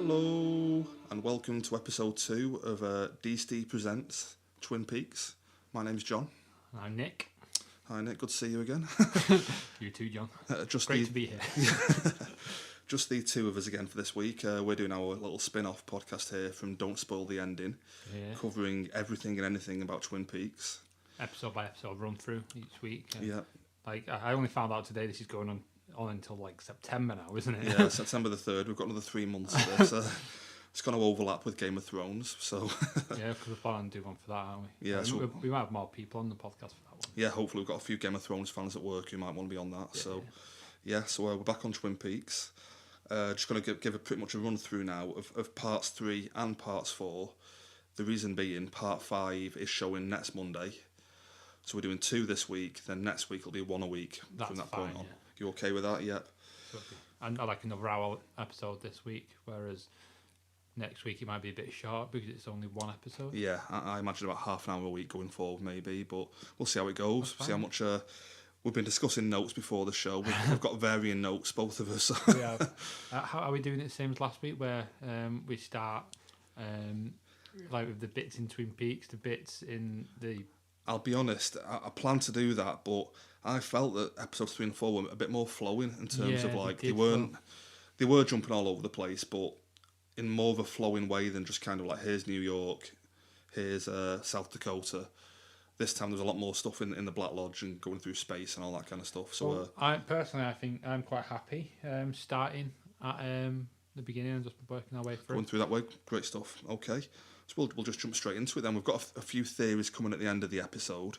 Hello and welcome to episode 2 of DSTE Presents Twin Peaks. My name's John. I'm Nick. Hi Nick, good to see you again. You too, John. Great to be here. Just the two of us again for this week. We're doing our little spin-off podcast here from Don't Spoil the Ending, covering everything and anything about Twin Peaks. Episode by episode run through each week. Yeah. Like I only found out today this is going on until like September now, isn't it? Yeah, September the 3rd. We've got another 3 months of this. It's going to overlap with Game of Thrones, so... Yeah, because we're planning to do one for that, aren't we? Yeah, so we might have more people on the podcast for that one. Yeah, hopefully we've got a few Game of Thrones fans at work who might want to be on that. Yeah. So we're back on Twin Peaks. Just going to give pretty much a run through now of parts 3 and parts 4. The reason being, part 5 is showing next Monday. So we're doing 2 this week, then next week will be 1 a week from that point on. Yeah. You okay with that? Yep. And I like another hour episode this week, whereas next week it might be a bit short because it's only 1 episode. Yeah, I imagine about half an hour a week going forward maybe, but we'll see how it goes. See how much... we've been discussing notes before the show. We've got varying notes, both of us. Yeah. How are we doing it the same as last week, where we start like with the bits in Twin Peaks, the bits in the... I'll be honest, I plan to do that, but I felt that episodes 3 and 4 were a bit more flowing in terms of like they were jumping all over the place, but in more of a flowing way than just kind of like here's New York, here's South Dakota. This time there's a lot more stuff in the Black Lodge and going through space and all that kind of stuff. So I think I'm quite happy starting at the beginning and just working our way through. Going through that way, great stuff. Okay, so we'll just jump straight into it then. We've got a few theories coming at the end of the episode.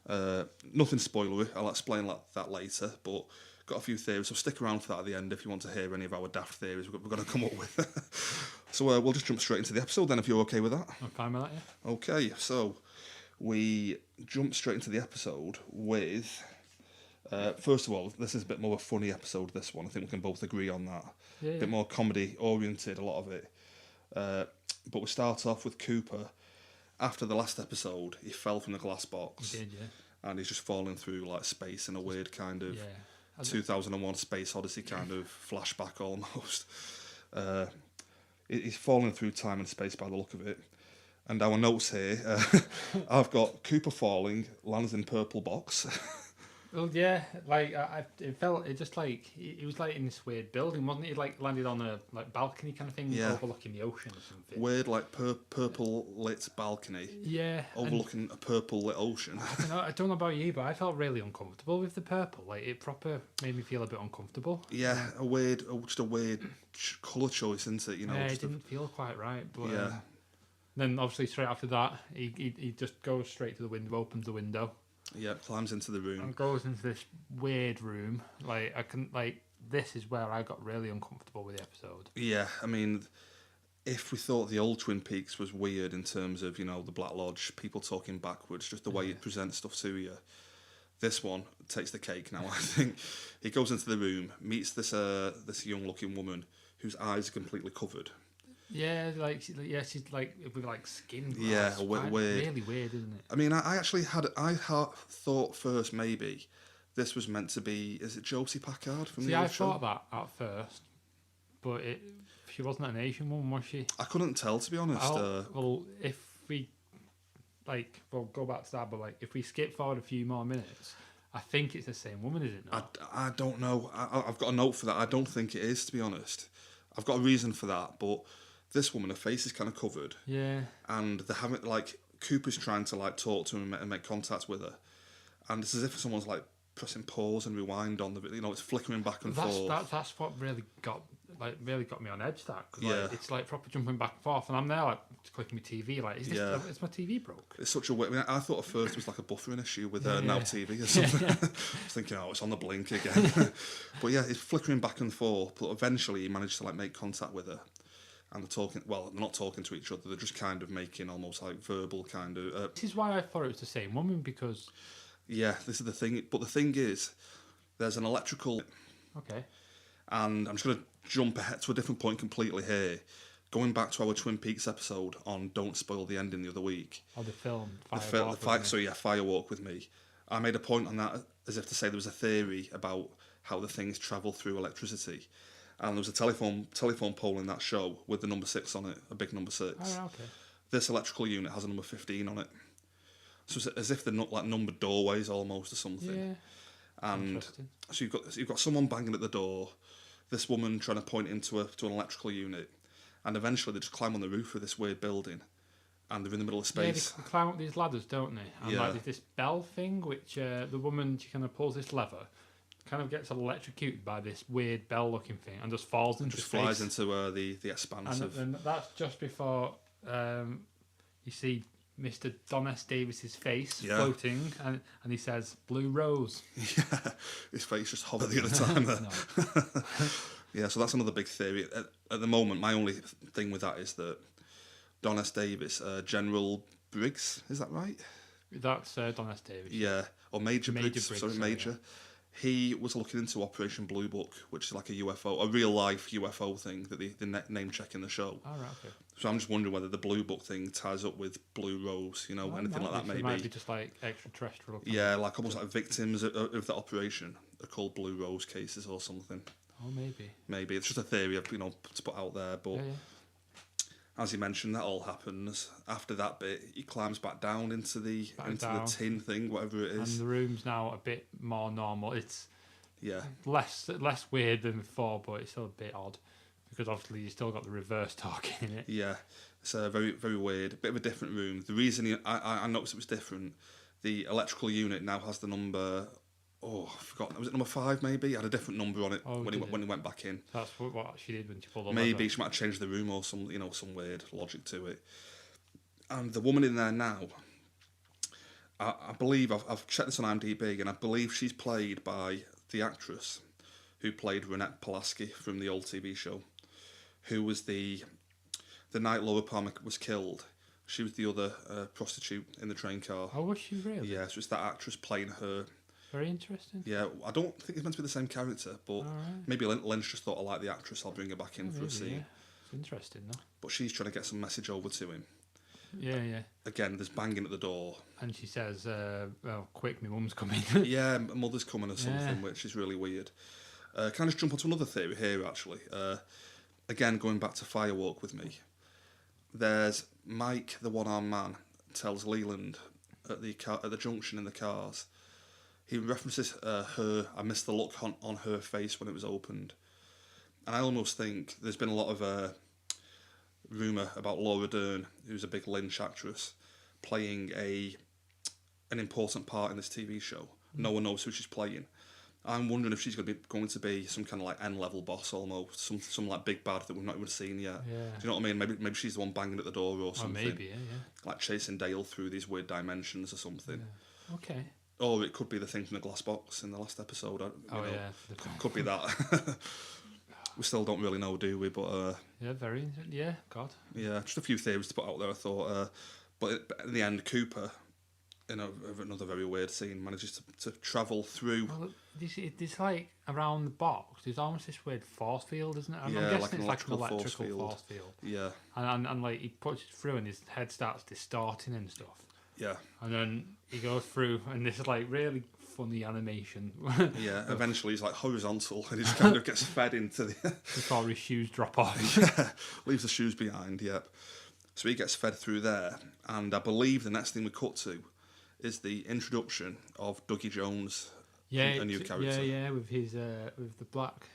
Nothing spoilery, I'll explain that later, but got a few theories, so stick around for that at the end if you want to hear any of our daft theories we're going to come up with. So we'll just jump straight into the episode then if you're okay with that. I'm fine with that, yeah. Okay, so we jump straight into the episode with... first of all, this is a bit more of a funny episode, this one. I think we can both agree on that. Yeah. A bit more comedy-oriented, a lot of it. But we start off with Cooper. After the last episode, he fell from the glass box. He did, yeah. And he's just falling through like space in a weird kind of 2001 Space Odyssey kind of flashback almost. He's falling through time and space by the look of it. And our notes here, I've got Cooper falling, lands in purple box. Well, yeah, like it just like he was like in this weird building, wasn't he? Like landed on a like balcony kind of thing, overlooking the ocean or something. Weird, like purple lit balcony. Yeah, overlooking a purple lit ocean. I don't know about you, but I felt really uncomfortable with the purple. Like it proper made me feel a bit uncomfortable. Yeah, just a weird colour choice, isn't it? You know, yeah, it didn't feel quite right. But yeah. Then obviously straight after that, he just goes straight to the window, opens the window. Yeah, climbs into the room. And goes into this weird room. This is where I got really uncomfortable with the episode. Yeah, I mean, if we thought the old Twin Peaks was weird in terms of, you know, the Black Lodge, people talking backwards, just the way it presents stuff to you, this one takes the cake now, I think. He goes into the room, meets this young-looking woman whose eyes are completely covered. Yeah, she's like with like skin. Yeah, weird. Really weird, isn't it? I mean, I thought first maybe this was meant to be. Is it Josie Packard from the old show? I thought that at first, but she wasn't an Asian woman, was she? I couldn't tell, to be honest. Well, if we we'll go back to that, but like if we skip forward a few more minutes, I think it's the same woman, is it not? I don't know. I've got a note for that. I don't think it is, to be honest. I've got a reason for that, but. This woman, her face is kind of covered. Yeah. And they haven't, like, Cooper's trying to, like, talk to her and make contact with her. And it's as if someone's, like, pressing pause and rewind on the, you know, it's flickering back and forth. That's what really got me on edge, that. Cause, like, it's, like, proper jumping back and forth. And I'm there, like, clicking my TV, like, is my TV broke? It's such a weird... I mean, I thought at first it was, like, a buffering issue with Now TV or something. I was thinking, it's on the blink again. But, yeah, it's flickering back and forth. But eventually he managed to, like, make contact with her. And they're talking, well, they're not talking to each other, they're just kind of making almost like verbal kind of... This is why I thought it was the same woman, because... Yeah, this is the thing. But the thing is, there's an electrical... Okay. And I'm just going to jump ahead to a different point completely here. Going back to our Twin Peaks episode on Don't Spoil the Ending the other week. Oh, the film. Firewalk with Me. I made a point on that as if to say there was a theory about how the things travel through electricity. and there was a telephone pole in that show with the number 6 on it, a big number 6. Oh, okay. This electrical unit has a number 15 on it. So it's as if they're not like numbered doorways almost or something. Yeah. And so you've got someone banging at the door, this woman trying to point into an electrical unit, and eventually they just climb on the roof of this weird building, and they're in the middle of space. Yeah, they climb up these ladders, don't they? And like there's this bell thing, which the woman, she kind of pulls this lever, kind of gets electrocuted by this weird bell-looking thing, and just falls into just space. Flies into the expanse and that's just before you see Mr. Don S. Davis's face floating, and he says, "Blue Rose." Yeah, his face just hovered the other time there. Yeah, so that's another big theory. At the moment, my only thing with that is that Don S. Davis, General Briggs, is that right? That's Don S. Davis. Yeah, or Major Briggs. Sorry, Major. Yeah. He was looking into Operation Blue Book, which is like a UFO, a real-life UFO thing that they name-check in the show. Oh, right, okay. So I'm just wondering whether the Blue Book thing ties up with Blue Rose, anything like that maybe. It might be just like extraterrestrial. Yeah, like almost like victims of that operation are called Blue Rose cases or something. Oh, maybe. Maybe. It's just a theory I've, to put out there, but... Yeah. As you mentioned, that all happens. After that bit, he climbs back down into the tin thing, whatever it is. And the room's now a bit more normal. It's less weird than before, but it's still a bit odd because obviously you still got the reverse talking in it. Yeah, it's very very weird. A bit of a different room. The reason I noticed it was different. The electrical unit now has the number. Oh, I forgot. Was it number 5 maybe? It had a different number on it when he went back in. That's what she did when she pulled the Maybe lever. she might have changed the room or some weird logic to it. And the woman in there now, I believe I've checked this on IMDb, and I believe she's played by the actress who played Renette Pulaski from the old TV show, who was the night Laura Palmer was killed. She was the other prostitute in the train car. Oh, was she really? Yeah, so it's that actress playing her. Very interesting. Yeah, I don't think it's meant to be the same character, but maybe Lynch just thought, I like the actress, I'll bring her back in for a scene. Yeah. It's interesting, though. But she's trying to get some message over to him. Yeah. Again, there's banging at the door. And she says, well, quick, my mum's coming. Yeah, mother's coming or something, which is really weird. Can I just jump onto another theory here, actually? Again, going back to Firewalk with Me. There's Mike, the one-armed man, tells Leland at the junction in the cars. He references her. I missed the look on her face when it was opened. And I almost think there's been a lot of rumour about Laura Dern, who's a big Lynch actress, playing an important part in this TV show. No one knows who she's playing. I'm wondering if she's going to be some kind of like N-level boss almost, some like big bad that we've not even seen yet. Yeah. Do you know what I mean? Maybe she's the one banging at the door or something. Oh, maybe, yeah. Like chasing Dale through these weird dimensions or something. Yeah. Okay. Or it could be the thing from the glass box in the last episode. Could be that. We still don't really know, do we? But yeah, God. Yeah, just a few theories to put out there, I thought. But in the end, Cooper, in another very weird scene, manages to travel through. Well, this like around the box. There's almost this weird force field, isn't it? I'm Yeah, guessing like an it's like an electrical electrical force field. Yeah. And like he puts it through, and his head starts distorting and stuff. Yeah. And then he goes through, and this is like really funny animation. Yeah, eventually he's like horizontal, and he just kind of gets fed into the... Before his shoes drop off. Yeah, leaves the shoes behind, yep. So he gets fed through there, and I believe the next thing we cut to is the introduction of Dougie Jones, a new character. Yeah, with his with the black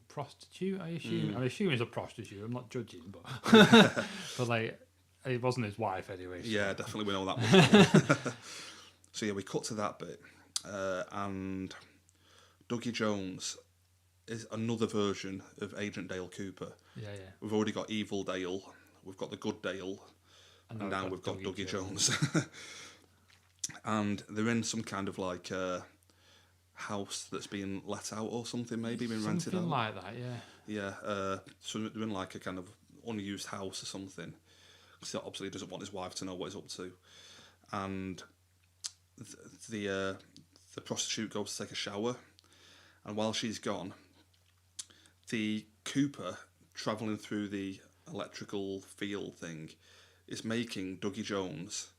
prostitute, I assume. I assume he's a prostitute, I'm not judging, but... but like... It wasn't his wife anyway. So. Yeah, definitely we know that much. So yeah, we cut to that bit, and Dougie Jones is another version of Agent Dale Cooper. Yeah. We've already got Evil Dale, we've got the Good Dale, and now we've got Dougie Jones. And they're in some kind of like house that's being let out or something, maybe been rented out. Something like that, yeah. Yeah, so they're in like a kind of unused house or something. He obviously doesn't want his wife to know what he's up to, and the prostitute goes to take a shower, and while she's gone, the Cooper travelling through the electrical field thing is making Dougie Jones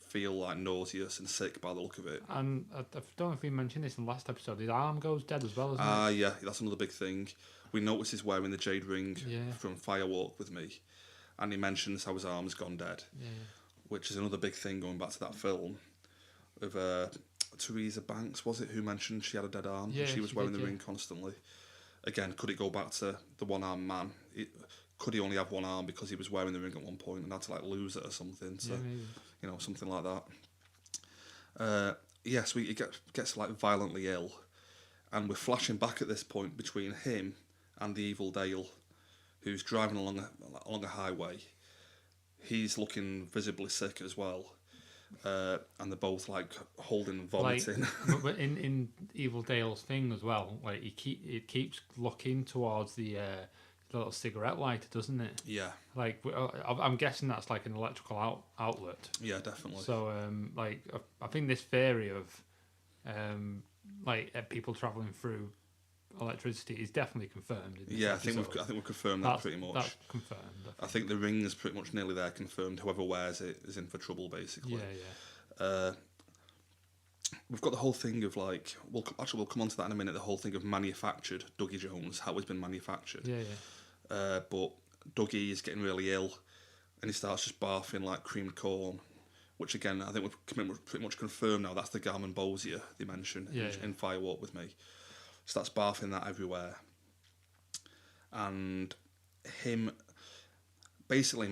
feel like nauseous and sick by the look of it. And I don't know if we mentioned this in the last episode. His arm goes dead as well, isn't it? Yeah, that's another big thing. We notice he's wearing the jade ring from Firewalk with Me, and he mentions how his arm's gone dead, which is another big thing going back to that film of Teresa Banks, was it, who mentioned she had a dead arm? She was wearing the ring constantly. Again, could it go back to the one-armed man? Could he only have one arm because he was wearing the ring at one point and had to like lose it or something? So, something like that. So he gets like violently ill, and we're flashing back at this point between him and the evil Dale, who's driving along a highway. He's looking visibly sick as well, and they're both like holding vomiting. But in Evil Dale's thing as well, like it keeps looking towards the little cigarette lighter, doesn't it? Yeah. Like I'm guessing that's like an electrical outlet. Yeah, definitely. So I think this theory of people travelling through electricity is definitely confirmed. I think we've confirmed that pretty much. That's confirmed. I think the ring is pretty much nearly there, confirmed. Whoever wears it is in for trouble, basically. We've got the whole thing of like, we'll come on to that in a minute. The whole thing of manufactured Dougie Jones, how he's been manufactured. But Dougie is getting really ill, and he starts just barfing like creamed corn, which again I think we've pretty much confirmed now. That's the gammon Bozier they mentioned in Firewalk with Me. Starts barfing that everywhere, and him basically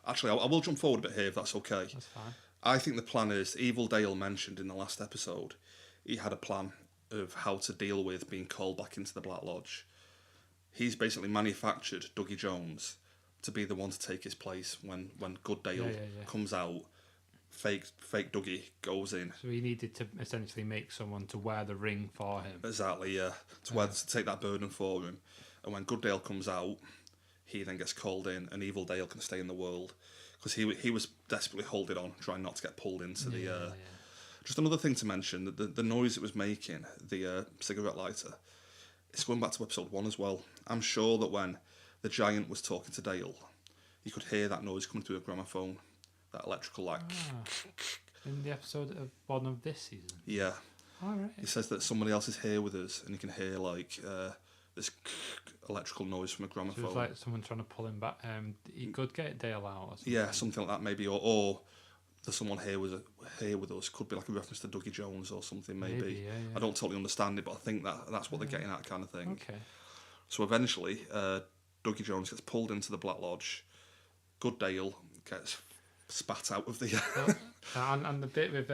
actually I will jump forward a bit here if that's okay. That's fine. I think the plan is Evil Dale mentioned in the last episode. He had a plan of how to deal with being called back into the Black Lodge. He's basically manufactured Dougie Jones to be the one to take his place when Good Dale comes out. Fake Dougie goes in. So he needed to essentially make someone to wear the ring for him. Exactly, yeah. To take that burden for him. And when Good Dale comes out, he then gets called in, and Evil Dale can stay in the world. Because he was desperately holding on, trying not to get pulled into the... Just another thing to mention, that the noise it was making, the cigarette lighter, it's going back to episode 1 as well. I'm sure that when the giant was talking to Dale, you could hear that noise coming through a gramophone. That electrical like... In the episode of 1 of this season? Yeah. All right. He says that somebody else is here with us, and you can hear like this electrical noise from a gramophone. So it's like someone trying to pull him back. He could get Dale out or something. Yeah, something like that maybe. Or there's someone here with us. Could be like a reference to Dougie Jones or something maybe. Yeah. I don't totally understand it, but I think that's what they're getting at, kind of thing. Okay. So eventually, Dougie Jones gets pulled into the Black Lodge. Good Dale gets spat out of the... and the bit with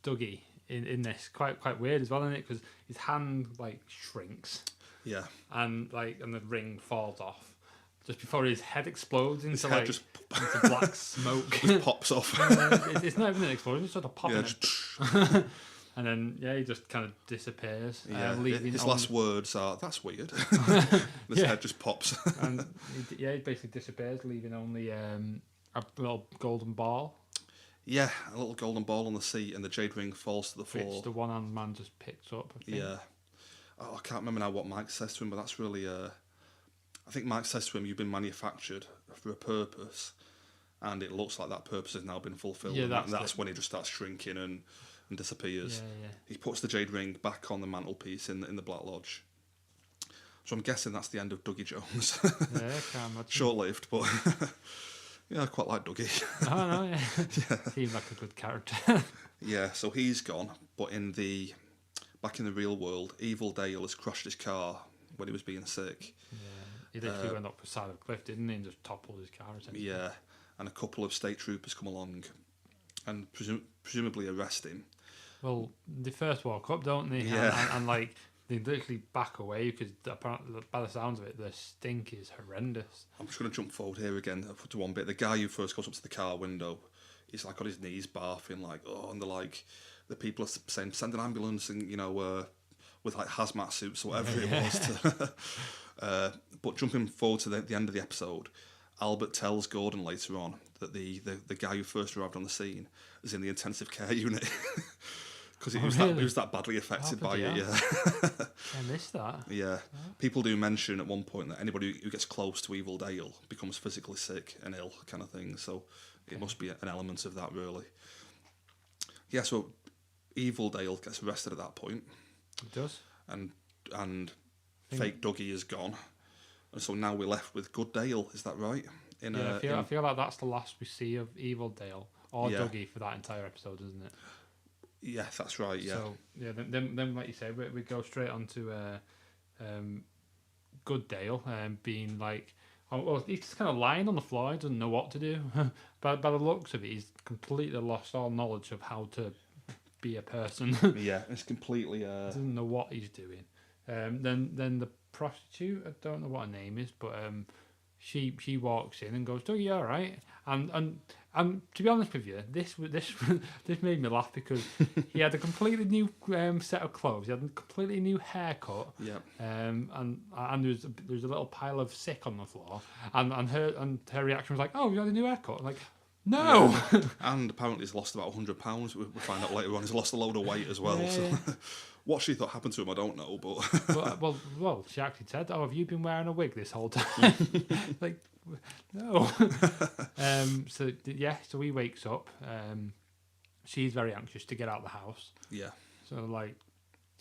Dougie in this, quite weird as well, isn't it? Because his hand like shrinks. Yeah. And the ring falls off just before his head explodes into just into black smoke. Just pops off. It's not even an explosion; it's sort of popping. Yeah, and then he just kind of disappears. Yeah, his last words are, "That's weird." His head just pops. And he basically disappears, leaving only a little golden ball. Yeah, a little golden ball on the seat, and the jade ring falls to the floor. Which the one-armed man just picks up, I think. Yeah. Oh, I can't remember now what Mike says to him, but that's really... I think Mike says to him, you've been manufactured for a purpose, and it looks like that purpose has now been fulfilled. Yeah, and that's when he just starts shrinking and disappears. Yeah. He puts the jade ring back on the mantelpiece in the Black Lodge. So I'm guessing that's the end of Dougie Jones. Yeah, I can't imagine. Short-lived, but... Yeah, I quite like Dougie. Oh, no, yeah. Seems like a good character. Yeah, so he's gone, but back in the real world, Evil Dale has crashed his car when he was being sick. Yeah, he literally went up the side of the cliff, didn't he, and just toppled his car, essentially. Yeah, and a couple of state troopers come along and presumably arrest him. Well, they first walk up, don't they? Yeah. And they literally back away because apparently, by the sounds of it, the stink is horrendous. I'm just going to jump forward here again to one bit. The guy who first goes up to the car window, he's like on his knees barfing, like, oh, and they're like, the people are saying, send an ambulance, and, with like hazmat suits or whatever it was. But jumping forward to the end of the episode, Albert tells Gordon later on that the guy who first arrived on the scene is in the intensive care unit. Because he was that badly affected by it, yeah. I missed that. Yeah. People do mention at one point that anybody who gets close to Evil Dale becomes physically sick and ill, kind of thing. So It must be an element of that, really. Yeah, so Evil Dale gets arrested at that point. It does. And fake Dougie is gone. And so now we're left with Good Dale, is that right? I feel like that's the last we see of Evil Dale or Dougie for that entire episode, isn't it? Yeah, that's right, yeah. So, yeah, then like you say, we go straight on to Good Dale being like... Oh, well, he's just kind of lying on the floor. He doesn't know what to do. By the looks of it, he's completely lost all knowledge of how to be a person. Yeah, it's completely... He doesn't know what he's doing. Then the prostitute, I don't know what her name is, but she walks in and goes, "Dougie, you all right?" And to be honest with you, this made me laugh because he had a completely new set of clothes. He had a completely new haircut. Yeah. And there's a little pile of sick on the floor. And her reaction was like, "Oh, you had a new haircut?" I'm like, no. Yeah. And apparently he's lost about £100. We find out later on he's lost a load of weight as well. Yeah. So what she thought happened to him, I don't know. But well, she actually said, "Oh, have you been wearing a wig this whole time?" Like, no. So he wakes up. She's very anxious to get out of the house. Yeah. So like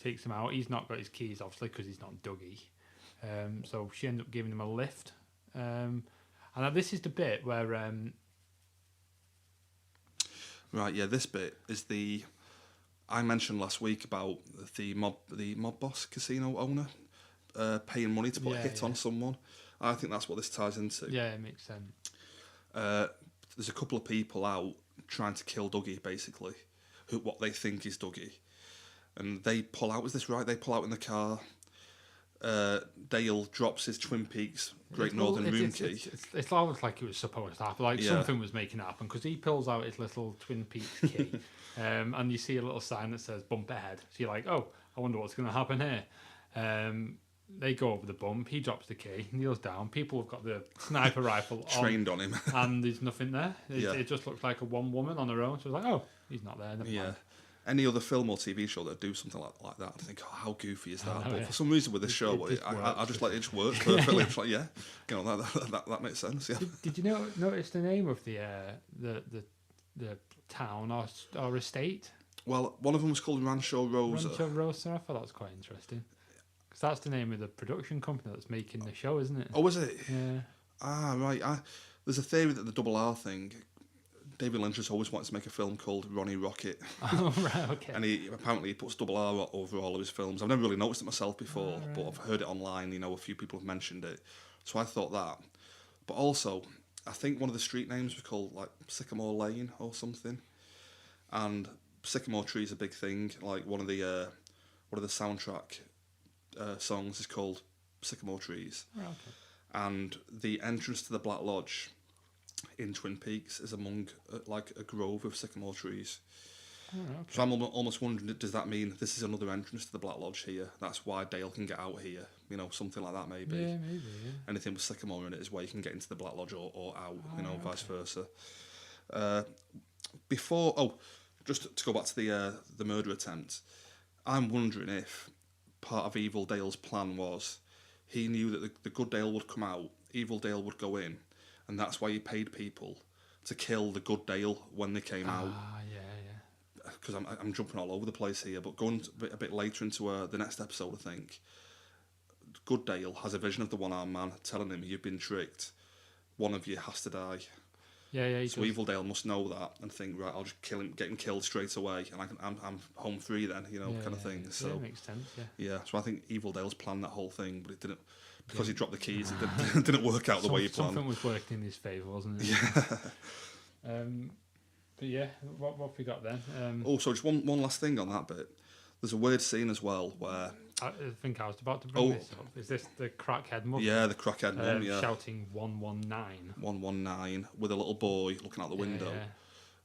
takes him out. He's not got his keys, obviously, because he's not Dougie. So she ends up giving him a lift. And this is the bit where. Right. Yeah. This bit is the. I mentioned last week about the mob boss casino owner paying money to put a hit on someone. I think that's what this ties into. Yeah, it makes sense. There's a couple of people out trying to kill Dougie, basically, what they think is Dougie. And they pull out, is this right? They pull out in the car. Dale drops his Twin Peaks Great Northern room key. It's almost like it was supposed to happen, like something was making it happen, because he pulls out his little Twin Peaks key, and you see a little sign that says bump ahead. So you're like, oh, I wonder what's going to happen here. They go over the bump, he drops the key, kneels down, people have got the sniper rifle trained on him, and there's nothing there. It just looks like a one woman on her own, so it's like, oh, he's not there. Never mind. Any other film or TV show that do something like that, I think, oh, how goofy is that? But for some reason with this show, I just let it just work perfectly. It's like, that makes sense. Yeah. Did you notice the name of the town or estate? Well, one of them was called Rancho Rosa. Rancho Rosa. I thought that was quite interesting. Because that's the name of the production company that's making the show, isn't it? Oh, is it? Yeah. Ah, right. There's a theory that the double R thing. David Lynch has always wanted to make a film called Ronnie Rocket. Oh, right, okay. And he puts double R over all of his films. I've never really noticed it myself before, but I've heard it online, a few people have mentioned it. So I thought that. But also, I think one of the street names was called, like, Sycamore Lane or something. And Sycamore Tree is a big thing. Like, one of the soundtrack songs is called Sycamore Trees. Oh, okay. And the entrance to the Black Lodge in Twin Peaks is among like a grove of sycamore trees. Oh, okay. So I'm almost wondering, does that mean this is another entrance to the Black Lodge here? That's why Dale can get out here, something like that maybe. Yeah, maybe. Yeah. Anything with sycamore in it is where you can get into the Black Lodge or out, vice versa. Just to go back to the murder attempt, I'm wondering if part of Evil Dale's plan was he knew that the good Dale would come out, Evil Dale would go in, and that's why he paid people to kill the good Dale when they came out. Ah, yeah. Because I'm jumping all over the place here, but going a bit later into the next episode, I think, good Dale has a vision of the one-armed man telling him, "You've been tricked. One of you has to die." Yeah. So Evil Dale must know that and think, right, I'll just kill him, get him killed straight away, and I'm home free then, kind of thing. So that makes sense. Yeah. So I think Evil Dale's planned that whole thing, but it didn't. Because he dropped the keys, it didn't work out the way he planned. Something was working in his favour, wasn't it? Yeah. But yeah, what have we got then? So just one last thing on that bit. There's a weird scene as well where... I think I was about to bring this up. Is this the crackhead mum? Yeah, the crackhead mum, shouting 119. 119, with a little boy looking out the window. Yeah.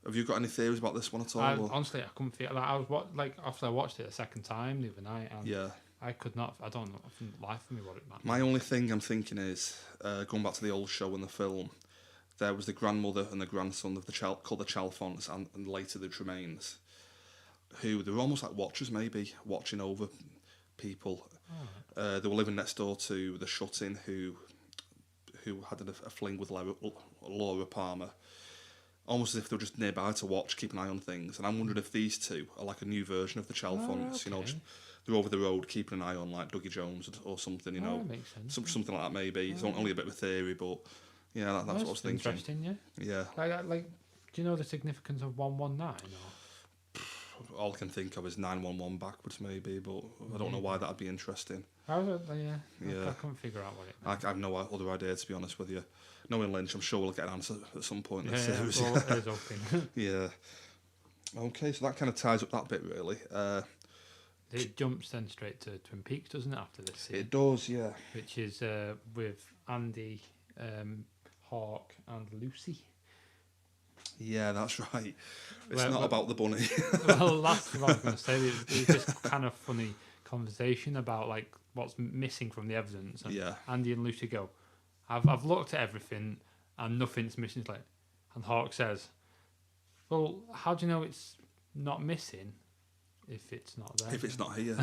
Have you got any theories about this one at all? Honestly, I couldn't feel like after I watched it a second time the other night, and I could not. I don't know. I couldn't lie for me what it meant. My only thing I'm thinking is going back to the old show and the film. There was the grandmother and the grandson of called the Chalfonts, and later the Tremaines, who they were almost like watchers, maybe watching over people. Oh. They were living next door to the shut-in who had a fling with Laura Palmer. almost as if they were just nearby to watch, keep an eye on things. And I'm wondering if these two are like a new version of the Chalfonts, you know, just, they're over the road keeping an eye on like Dougie Jones or something, you know. That makes sense. Something like that maybe. It's only a bit of a theory, but yeah, that's what I was thinking. Interesting, yeah. Yeah. Like, do you know the significance of 119? Or? All I can think of is 911 backwards maybe, but I don't know why that'd be interesting. I couldn't figure out what it meant. I have no other idea, to be honest with you. Knowing Lynch, I'm sure we'll get an answer at some point in the series. Yeah. Okay, so that kind of ties up that bit, really. It jumps then straight to Twin Peaks, doesn't it, after this scene? It does, yeah. Which is with Andy, Hawk, and Lucy. Yeah, that's right. It's not about the bunny. Well, that's what I was going to say. It was this kind of funny conversation about like what's missing from the evidence. And Andy and Lucy go, I've looked at everything and nothing's missing. It's like, and Hawk says, well, how do you know it's not missing if it's not there? If it's not here.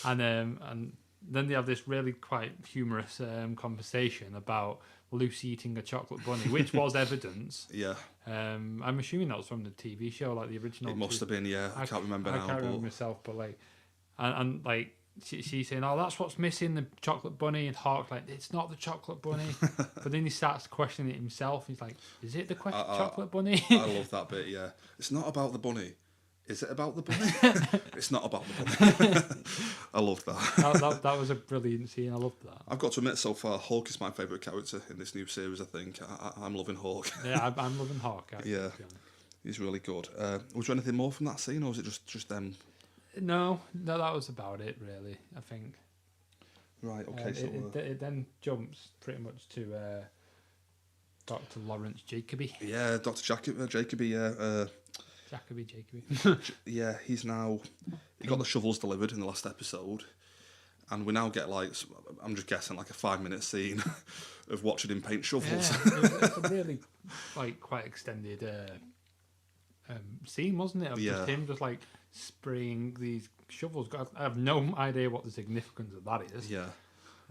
And then they have this really quite humorous conversation about Lucy eating a chocolate bunny, which was evidence. Yeah. I'm assuming that was from the TV show, like the original. It must have been, yeah. I can't remember now. I can't remember myself, but like, and like she's saying, "Oh, that's what's missing, the chocolate bunny," and Hawk like, "It's not the chocolate bunny." But then he starts questioning it himself. He's like, "Is it the chocolate bunny?" I love that bit. Yeah, it's not about the bunny. Is it about the bunny? It's not about the bunny. I love that. That was a brilliant scene. I loved that. I've got to admit, so far, Hawk is my favourite character in this new series, I think. I'm loving Hawk. Yeah, I'm loving Hawk, actually, yeah, he's really good. Was there anything more from that scene, or was it just them? No, that was about it, really, I think. Right, okay. So it then jumps pretty much to Dr. Lawrence Jacoby. Yeah, Dr. Jacoby, yeah. Jacoby. Yeah, he got the shovels delivered in the last episode, and we now get like, I'm just guessing, like a 5-minute scene of watching him paint shovels. Yeah, it's a really like quite extended scene, wasn't it? Of just him just like spraying these shovels. I have no idea what the significance of that is. Yeah,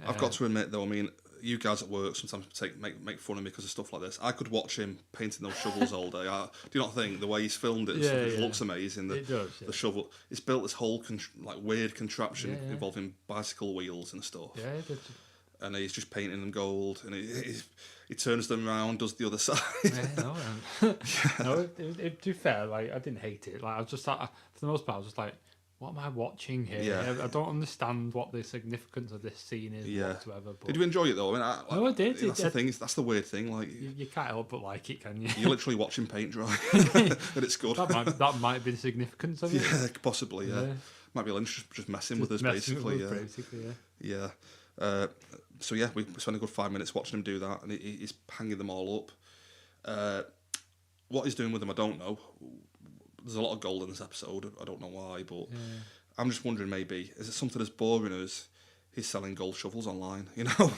I've got to admit though, I mean, you guys at work sometimes make fun of me because of stuff like this. I could watch him painting those shovels all day. Do you not think the way he's filmed it? It looks amazing. It does. Yeah. The shovel. It's built this whole like weird contraption involving bicycle wheels and stuff. Yeah, it did. And he's just painting them gold, and he turns them around, does the other side. No, to be fair, like I didn't hate it. Like I was just like, for the most part, I was just like, what am I watching here? Yeah. I don't understand what the significance of this scene is whatsoever. But did you enjoy it though? I mean, I did. That's the thing. That's the weird thing. Like you can't help but like it, can you? You're literally watching paint dry, and it's good. that might be the significance of it. Yeah, possibly. Yeah, might be Lynch just messing with us, basically. Yeah. So yeah, we spent a good 5 minutes watching him do that, and he's hanging them all up. What he's doing with them, I don't know. There's a lot of gold in this episode. I don't know why, but I'm just wondering, maybe is it something as boring as he's selling gold shovels online? You know,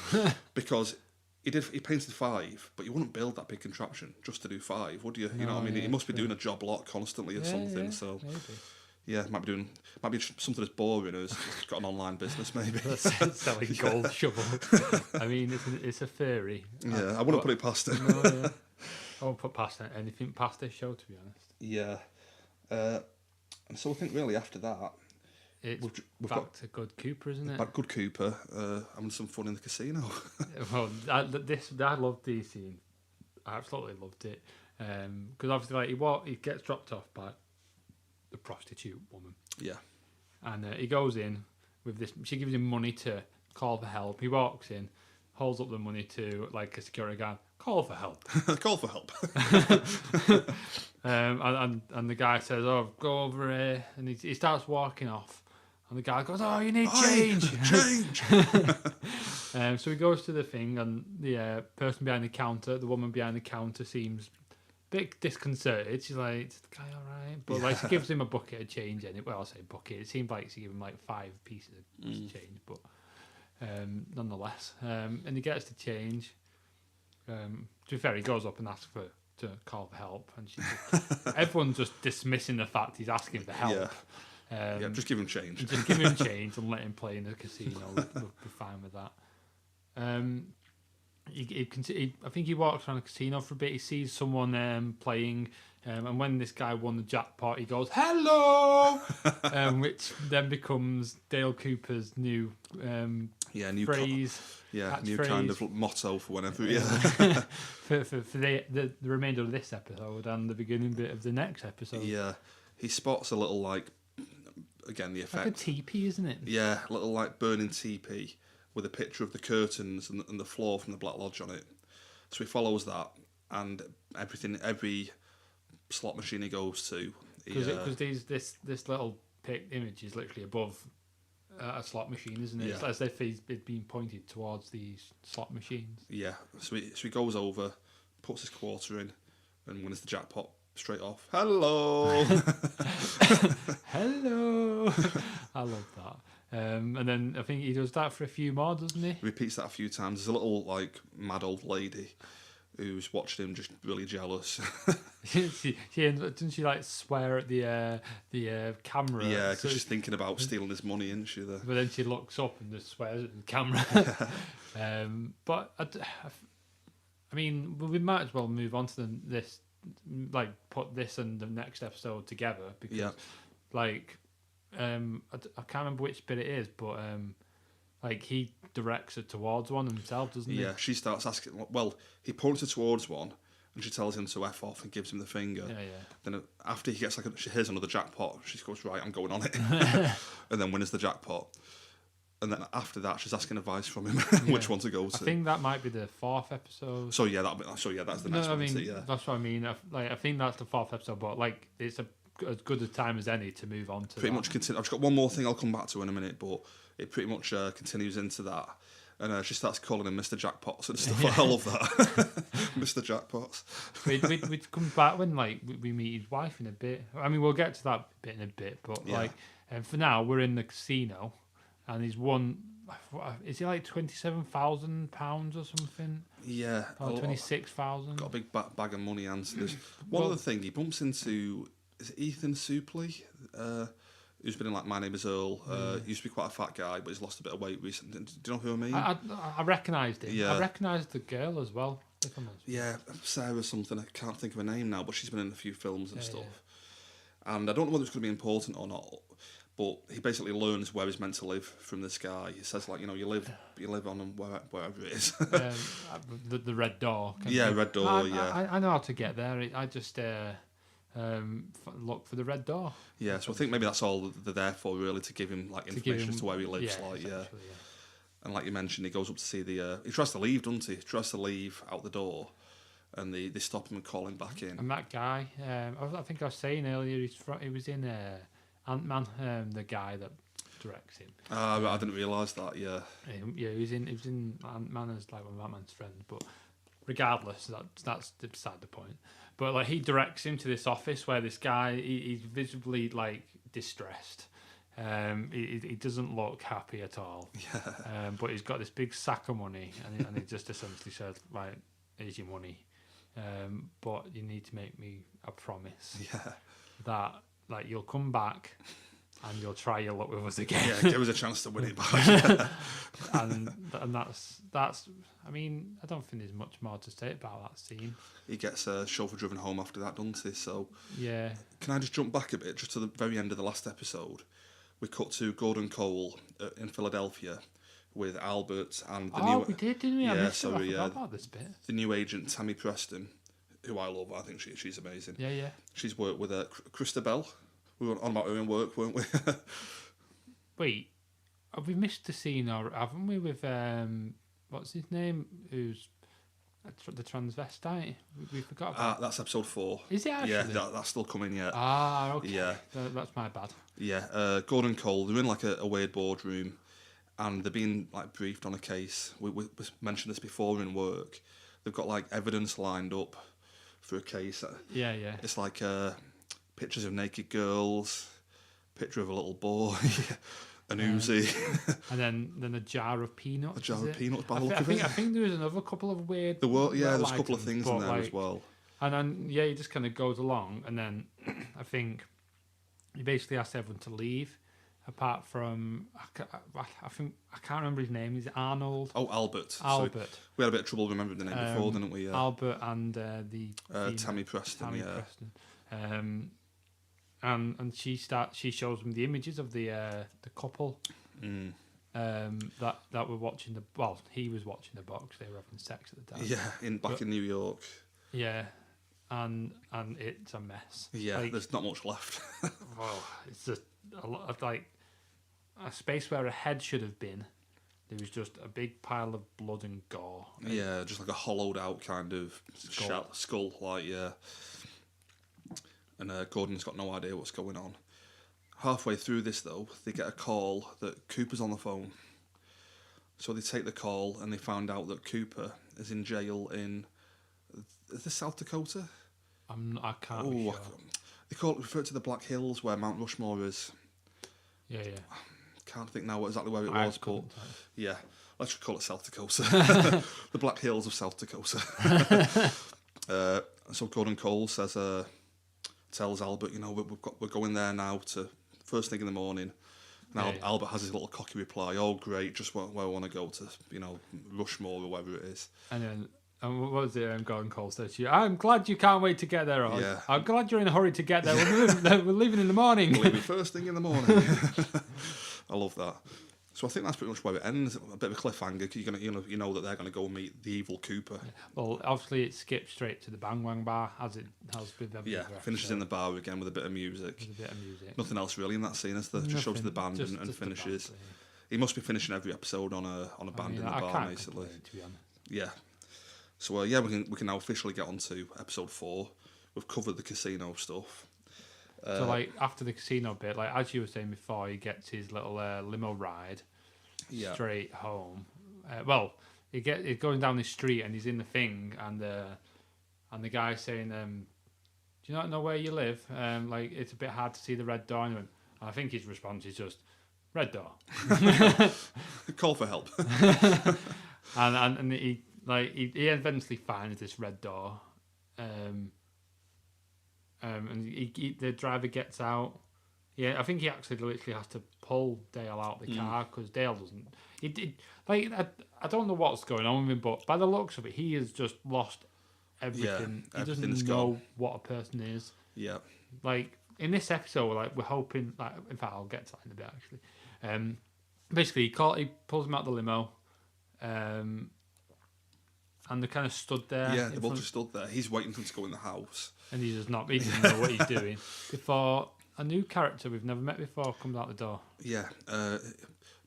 because he painted 5, but you wouldn't build that big contraption just to do 5, would you? You know what I mean? He must be doing a job lot constantly or something. Yeah, so. Maybe. Yeah, might be something as boring as he's got an online business, maybe. Selling gold shovels. I mean, it's a theory. Yeah, I wouldn't put it past him. No, yeah. I won't put anything past this show, to be honest. Yeah. And so I think really after that, we've got to Good Cooper, isn't it? Back Good Cooper, having some fun in the casino. Well, I loved the scene. I absolutely loved it. Because obviously, like, he gets dropped off by the prostitute woman. Yeah. And he goes in with this. She gives him money to call for help. He walks in, holds up the money to like a security guard. Call for help. Call for help. And the guy says, "Oh, go over here," and he starts walking off. And the guy goes, "Oh, you need change." Change. So he goes to the thing, and the person behind the counter, the woman behind the counter, seems a bit disconcerted. She's like, "Is the guy all right?" But like, she gives him a bucket of change. Well, I'll say bucket. It seemed like she gave him like 5 pieces of change, but nonetheless. And he gets the change. To be fair, he goes up and asks to call for help, and everyone's just dismissing the fact he's asking for help. Yeah, just give him change. Just give him change and let him play in the casino. We'll be fine with that. I think he walks around a casino for a bit. He sees someone playing, and when this guy won the jackpot, he goes "Hello," which then becomes Dale Cooper's new new phrase. New kind of motto for whenever. Yeah, for the remainder of this episode and the beginning bit of the next episode. Yeah, he spots a little again the effect. Like a teepee, isn't it? Yeah, a little burning teepee with a picture of the curtains and the floor from the Black Lodge on it. So he follows that, and every slot machine he goes to, because this little image is literally above a slot machine, isn't it? Yeah. It's as if he's been pointed towards these slot machines. Yeah, so he goes over, puts his quarter in, and wins the jackpot straight off. Hello. Hello. I love that. And then I think he does that for a few more, doesn't he? Repeats that a few times. There's a little mad old lady who's watching him, just really jealous. she ends up, doesn't she swear at the camera? Yeah, because she's thinking about stealing his money, isn't she? But then she looks up and just swears at the camera. But I mean, we might as well move on to this, put this and the next episode together because, I can't remember which bit it is, but he directs her towards one himself, doesn't he? Yeah, she starts asking. Well, he points her towards one, and she tells him to F off and gives him the finger. Yeah. Then after he gets she hears another jackpot, she goes, right, I'm going on it, and then wins the jackpot. And then after that, she's asking advice from him which one to go to. I think that might be the 4th episode. So that's the next one. That's what I mean. I think that's the 4th episode, but it's as good a time as any to move on to. Pretty much continue. I've just got one more thing I'll come back to in a minute, but it pretty much continues into that. And she starts calling him Mr. Jackpots and stuff. I love that. Mr. Jackpots. We'd come back when we meet his wife in a bit. I mean, we'll get to that bit in a bit, but for now we're in the casino, and he's won. Is he £27,000 or something? Yeah, or 26,000. Got a big bag of money. And there's one other thing he bumps into. Is it Ethan Suplee? Who's been in My Name Is Earl. Used to be quite a fat guy, but he's lost a bit of weight recently. Do you know who I mean? I recognised him. Yeah. I recognised the girl as well. If I'm honest. Yeah, Sarah something. I can't think of her name now, but she's been in a few films and stuff. Yeah. And I don't know whether it's going to be important or not, but he basically learns where he's meant to live from this guy. He says you live on wherever it is. The red door. Red door. I know how to get there. I just. Look for the red door. Yeah, so I think maybe that's all they're there for, really, to give him information as to where he lives. And like you mentioned, he goes up to see he tries to leave, doesn't he? He tries to leave out the door, and they stop him and call him back in. And that guy, I think I was saying earlier, he was in Ant-Man, the guy that directs him. I didn't realise that. Yeah. Yeah, he was in Ant-Man as one of Ant-Man's friends, but regardless, that's beside the point. But he directs him to this office where this guy he's visibly distressed. He doesn't look happy at all. Yeah. But he's got this big sack of money, and he just essentially says, "Right, here's your money, but you need to make me a promise that you'll come back and you'll try your luck with us again." Yeah, give us a chance to win it back. and that's. I mean, I don't think there's much more to say about that scene. He gets chauffeur driven home after that, doesn't he? So yeah. Can I just jump back a bit, just to the very end of the last episode? We cut to Gordon Cole in Philadelphia with Albert and the new. We did, didn't we? Yeah, I forgot about this bit. The new agent Tammy Preston, who I love. I think she's amazing. Yeah. She's worked with Krista Bell. We were on about her in work, weren't we? Wait, have we missed the scene, or haven't we? With what's his name? Who's the transvestite? We forgot about. That's episode 4. Is it actually? Yeah, that's still coming yet. Okay. Yeah. That's my bad. Yeah, Gordon Cole, they're in a weird boardroom, and they're being briefed on a case. We mentioned this before in work. They've got evidence lined up for a case. Yeah. It's pictures of naked girls, picture of a little boy, an Uzi, and then a jar of peanuts. A jar of peanuts. I think there was another couple of weird. There's a couple of things in there as well. And then he just kind of goes along, and then I think he basically asks everyone to leave, apart from I think I can't remember his name. Is it Arnold? Oh, Albert. Albert. So we had a bit of trouble remembering the name before, didn't we? Albert and the Tammy Preston. Tammy Preston. And she shows them the images of the couple. That were watching he was watching the box. They were having sex at the time. Yeah, back in New York. Yeah, and it's a mess. Yeah, there's not much left. Well, it's just a lot of a space where a head should have been. There was just a big pile of blood and gore. Yeah, just like a hollowed out kind of skull, like yeah. And Gordon's got no idea what's going on. Halfway through this, though, they get a call that Cooper's on the phone. So they take the call and they found out that Cooper is in jail in... Is this South Dakota? I can't be sure. They refer to the Black Hills where Mount Rushmore is. Yeah. Can't think now exactly where it was, but... Yeah, let's just call it South Dakota. The Black Hills of South Dakota. So Gordon Cole tells Albert, we're going there now to first thing in the morning. And Albert has his little cocky reply, "Oh, great, just where I want to go to, Rushmore or whatever it is." And then, what was it Gordon Cole said to you? "I'm glad you can't wait to get there, or yeah. I'm glad you're in a hurry to get there. We're leaving in the morning." We're leaving first thing in the morning. I love that. So I think that's pretty much where it ends. A bit of a cliffhanger because you know that they're going to go meet the evil Cooper. Well, obviously it skips straight to the Bang Wang Bar as it has with every other finishes in the bar again with a bit of music. Nothing else really in that scene, is there? Just shows the band and finishes. He must be finishing every episode on a band in the bar, basically. To be honest. Yeah. So we can now officially get on to episode 4. We've covered the casino stuff. So after the casino bit, as you were saying before, he gets his little limo ride straight home. He's going down the street and he's in the thing, and the guy's saying, "Do you not know where you live? It's a bit hard to see the red door." And I think his response is just, "Red door." Call for help. and he eventually finds this red door. And the driver gets out. Yeah, I think he actually literally has to pull Dale out of the car because Dale doesn't. I don't know what's going on with him, but by the looks of it, he has just lost everything. Yeah, he doesn't know what a person is. Yeah. In this episode, we're hoping. In fact, I'll get to that in a bit actually. Basically, he pulls him out of the limo. And they kind of stood there. Yeah, they both just stood there. He's waiting for him to go in the house. And he doesn't know what he's doing. Before a new character we've never met before comes out the door. Yeah,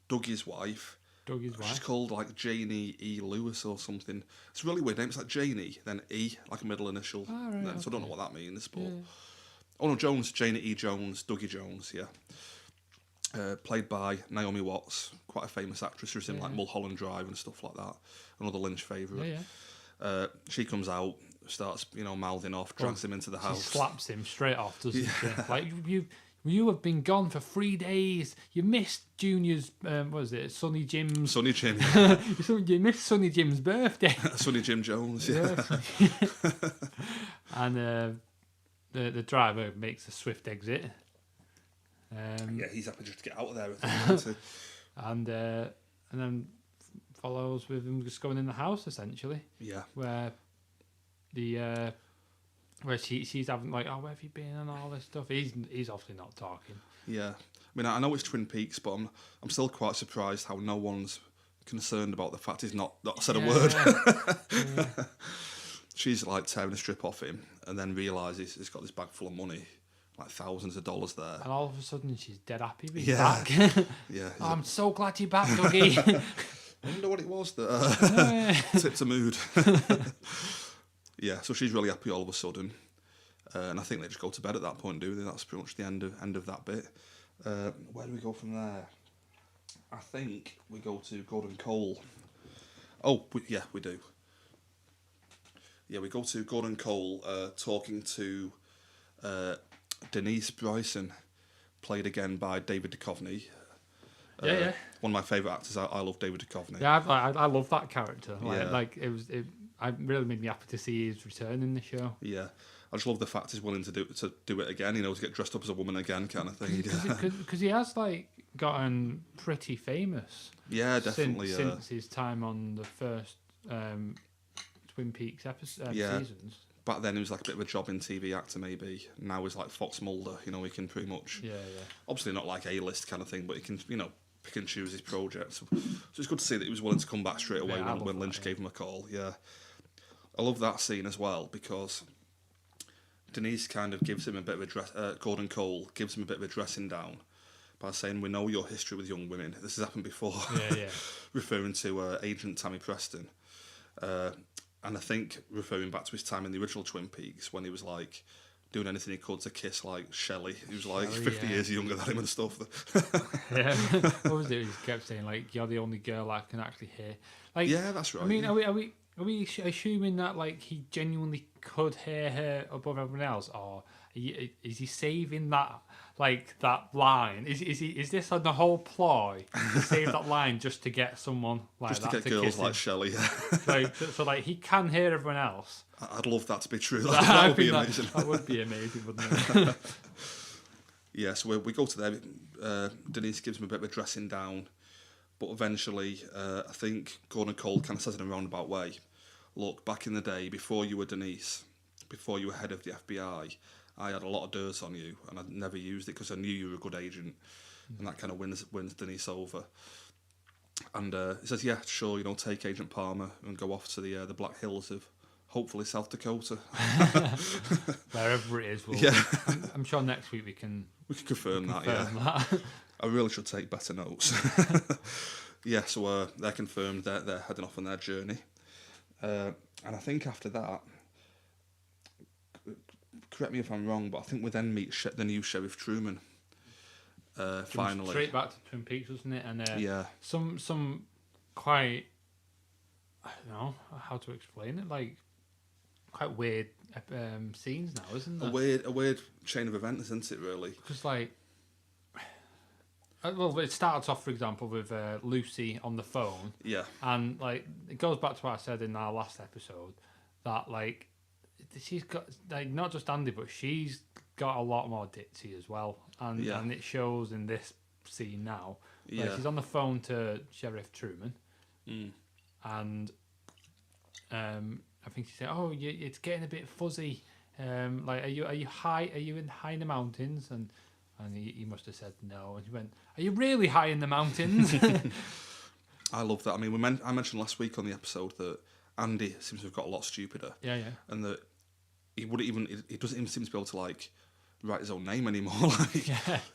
Dougie's wife. She's called Janie E. Lewis or something. It's a really weird name. It's like Janie, then E, like a middle initial. Oh, right, So I don't know what that means. But Oh no, Jones, Janie E. Jones, Dougie Jones, yeah. Played by Naomi Watts, quite a famous actress who's in Mulholland Drive and stuff like that. Another Lynch favourite. Yeah. She comes out, starts, mouthing off, drags him into the house. She slaps him straight off, doesn't she? You have been gone for 3 days. You missed Junior's, Sonny Jim's... Sonny Jim. You missed Sonny Jim's birthday. Sonny Jim Jones, yeah. And the driver makes a swift exit. He's happy just to get out of there. I think, and then follows with him just going in the house, essentially. Yeah. Where she's having where have you been and all this stuff. He's obviously not talking. Yeah. I mean, I know it's Twin Peaks, but I'm still quite surprised how no one's concerned about the fact he's not said a word. Yeah. She's tearing a strip off him and then realises he's got this bag full of money, thousands of dollars there. And all of a sudden she's dead happy being back. Yeah. I'm so glad you're back, Dougie. I wonder what it was that tipped the mood. Yeah, so she's really happy all of a sudden. And I think they just go to bed at that point, do they? That's pretty much the end of that bit. Where do we go from there? I think we go to Gordon Cole. Oh, we do. Yeah, we go to Gordon Cole talking to Denise Bryson, played again by David Duchovny. Yeah. One of my favourite actors. I love David Duchovny. Yeah, I love that character. It really made me happy to see his return in the show. Yeah, I just love the fact he's willing to do it again. To get dressed up as a woman again, kind of thing. Because he has gotten pretty famous. Yeah, definitely. Since his time on the first Twin Peaks seasons. Back then, he was like a bit of a jobbing TV actor, maybe. Now he's like Fox Mulder. You know, he can pretty much. Yeah. Obviously, not like A-list kind of thing, but he can, pick and choose his projects. So it's good to see that he was willing to come back straight away when Lynch gave him a call. Yeah, I love that scene as well because Denise kind of gives him a bit of a Gordon Cole gives him a bit of a dressing down by saying, "We know your history with young women. This has happened before." Yeah. Referring to Agent Tammy Preston. And I think referring back to his time in the original Twin Peaks when he was like doing anything he could to kiss like Shelley, who was like 50 years younger than him and stuff. Yeah, what was it? He kept saying like, "You're the only girl I can actually hear." Like, yeah, that's right. I mean, are we assuming that like he genuinely could hear her above everyone else, or is he saving that line? Is this on the whole ploy to save that line just to get someone like just that to get girls like Shelley? So he can hear everyone else. I'd love that to be true. That would be amazing. That would be amazing, wouldn't it? Yeah, so we go to there. Denise gives him a bit of a dressing down, but eventually, I think Gordon Cole kind of says in a roundabout way, "Look, back in the day, before you were Denise, before you were head of the FBI, I had a lot of dirt on you, and I'd never used it because I knew you were a good agent," and that kind of wins Denise over. And he says, "Yeah, sure, take Agent Palmer and go off to the Black Hills of hopefully South Dakota." Wherever it is, I'm sure next week we can confirm that. I really should take better notes. Yeah, so they're confirmed they're heading off on their journey, and I think after that, correct me if I'm wrong, but I think we then meet the new Sheriff Truman. Finally, straight back to Twin Peaks, wasn't it? And yeah, some quite, I don't know how to explain it, like quite weird scenes now, isn't there? A weird chain of events, isn't it? Really, because like, well, it starts off, for example, with Lucy on the phone. Yeah, and like it goes back to what I said in our last episode that like she's got like not just Andy, but she's got a lot more ditzy as well, and it shows in this scene now. Like, she's on the phone to Sheriff Truman, and I think she said, "Oh, it's getting a bit fuzzy. Like, are you high? Are you high in the mountains?" And he must have said no, and he went, "Are you really high in the mountains?" I love that. I mean, I mentioned last week on the episode that Andy seems to have got a lot stupider. Yeah. And that he doesn't even seem to be able to like write his own name anymore.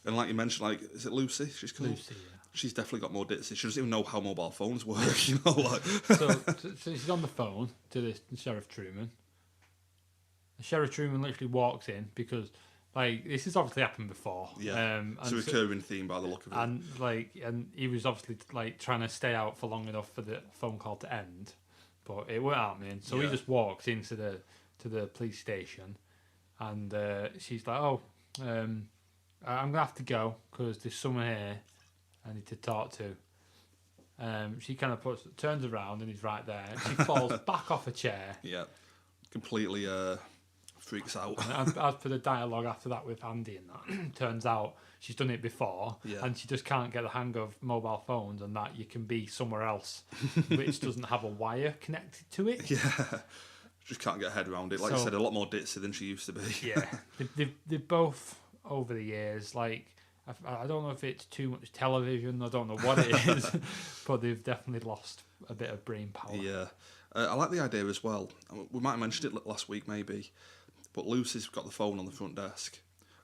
And like you mentioned, like, is it Lucy? She's called Lucy. Yeah. She's definitely got more ditzy. She doesn't even know how mobile phones work. Like. So she's on the phone to the Sheriff Truman. The Sheriff Truman literally walks in because, like, this has obviously happened before. Yeah, it's a recurring theme by the look of it. And he was obviously like trying to stay out for long enough for the phone call to end, but it weren't happening. So he just walks into the police station, and she's like, "Oh, I'm gonna have to go because there's someone here I need to talk to." She kind of turns around and he's right there. She falls back off a chair. Yeah, completely freaks out. And as for the dialogue after that with Andy and that, turns out she's done it before, and she just can't get the hang of mobile phones and that you can be somewhere else, which doesn't have a wire connected to it. Yeah, just can't get her head around it. Like you said, a lot more ditzy than she used to be. Yeah, they've both over the years, like, I don't know if it's too much television, I don't know what it is, but they've definitely lost a bit of brain power. Yeah, I like the idea as well. We might have mentioned it last week maybe, but Lucy's got the phone on the front desk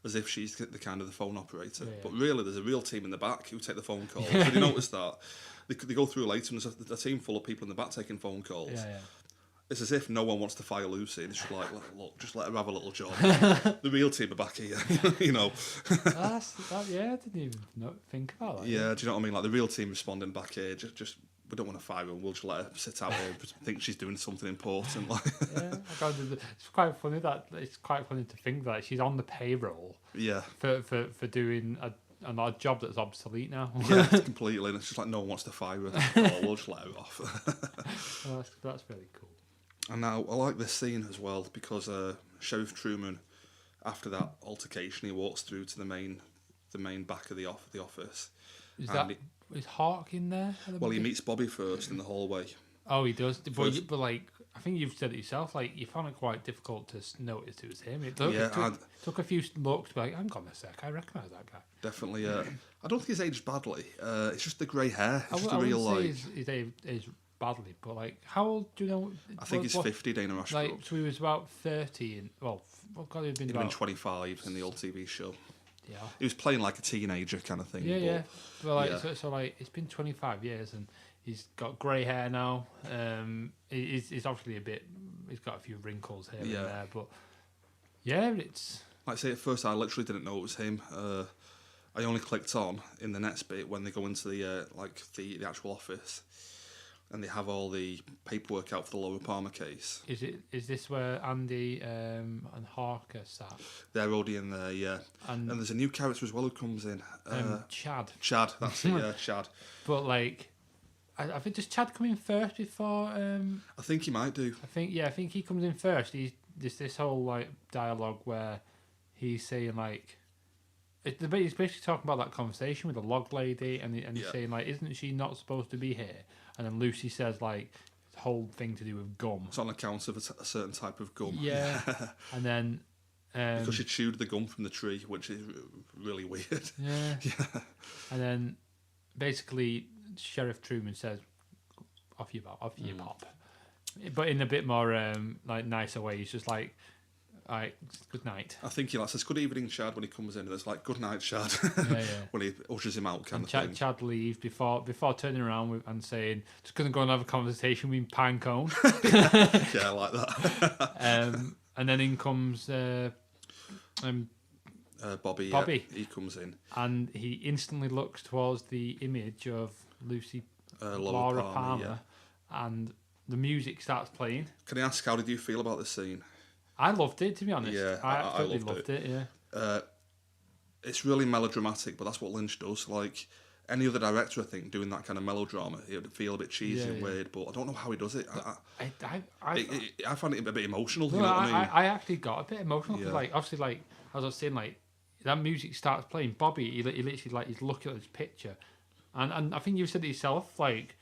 as if she's the kind of the phone operator. Yeah. But really, there's a real team in the back who take the phone calls. Did you notice that? They go through later and there's a team full of people in the back taking phone calls. Yeah. It's as if no one wants to fire Lucy. It's just like, look, just let her have a little job. The real team are back here, I didn't even think about that. Yeah, do you know what I mean? Like the real team responding back here, just we don't want to fire her. We'll just let her sit out here. Think she's doing something important. Like, it's quite funny to think that she's on the payroll. Yeah. For doing a job that's obsolete now. Yeah, completely. And it's just like no one wants to fire her. We'll just let her off. That's really cool. And now I like this scene as well because Sheriff Truman, after that altercation, he walks through to the main back of the office, Is Hawk in there? Well, he meets Bobby first in the hallway. Oh, he does. But like, I think you've said it yourself. Like, you found it quite difficult to notice it was him. It took a few looks to be like, hang on a sec, I recognise that guy. Definitely. I don't think he's aged badly. It's just the grey hair. It's just I a real wouldn't say he's aged badly, but like, how old do you know? I think he's 50. Dana Ashbrook. Like, so he was about 30, and he'd been 25 in the old TV show. Yeah, he was playing like a teenager kind of thing. Yeah. But like, so like, it's been 25 years, and he's got grey hair now. He's obviously he's got a few wrinkles here and there, but it's like I say, at first I literally didn't know it was him. I only clicked on in the next bit when they go into the the actual office, and they have all the paperwork out for the Laura Palmer case. Is this where Andy and Harker sat? They're already in there, yeah. And there's a new character as well who comes in. Chad. Chad, that's it, yeah, Chad. But like, I think, does Chad come in first before? I think he might do. I think he comes in first. There's this whole like dialogue where he's saying like, he's basically talking about that conversation with the log lady, and he's saying like, isn't she not supposed to be here? And then Lucy says like, the whole thing to do with gum. It's on account of a certain type of gum. Yeah. And then because she chewed the gum from the tree, which is really weird. Yeah. And then basically Sheriff Truman says, off you pop. But in a bit more like nicer way. He's just like, good night. I think he says good evening, Chad, when he comes in, and it's like good night, Chad. Yeah. When he ushers him out, kind of thing. Chad leaves before turning around and saying, just going to go and have a conversation with Pinecone. Yeah, I like that. And then in comes Bobby. Yeah, he comes in, and he instantly looks towards the image of Lucy Laura Palmer, and the music starts playing. Can I ask, how did you feel about this scene? I loved it, to be honest. Yeah, I absolutely loved it. Yeah. It's really melodramatic, but that's what Lynch does. Like any other director, I think, doing that kind of melodrama, it would feel a bit cheesy and weird. But I don't know how he does it. I find it a bit emotional. You know what I mean? I actually got a bit emotional because, like, obviously, like as I was saying, like that music starts playing. Bobby, he literally like he's looking at his picture, and I think you said it yourself, like.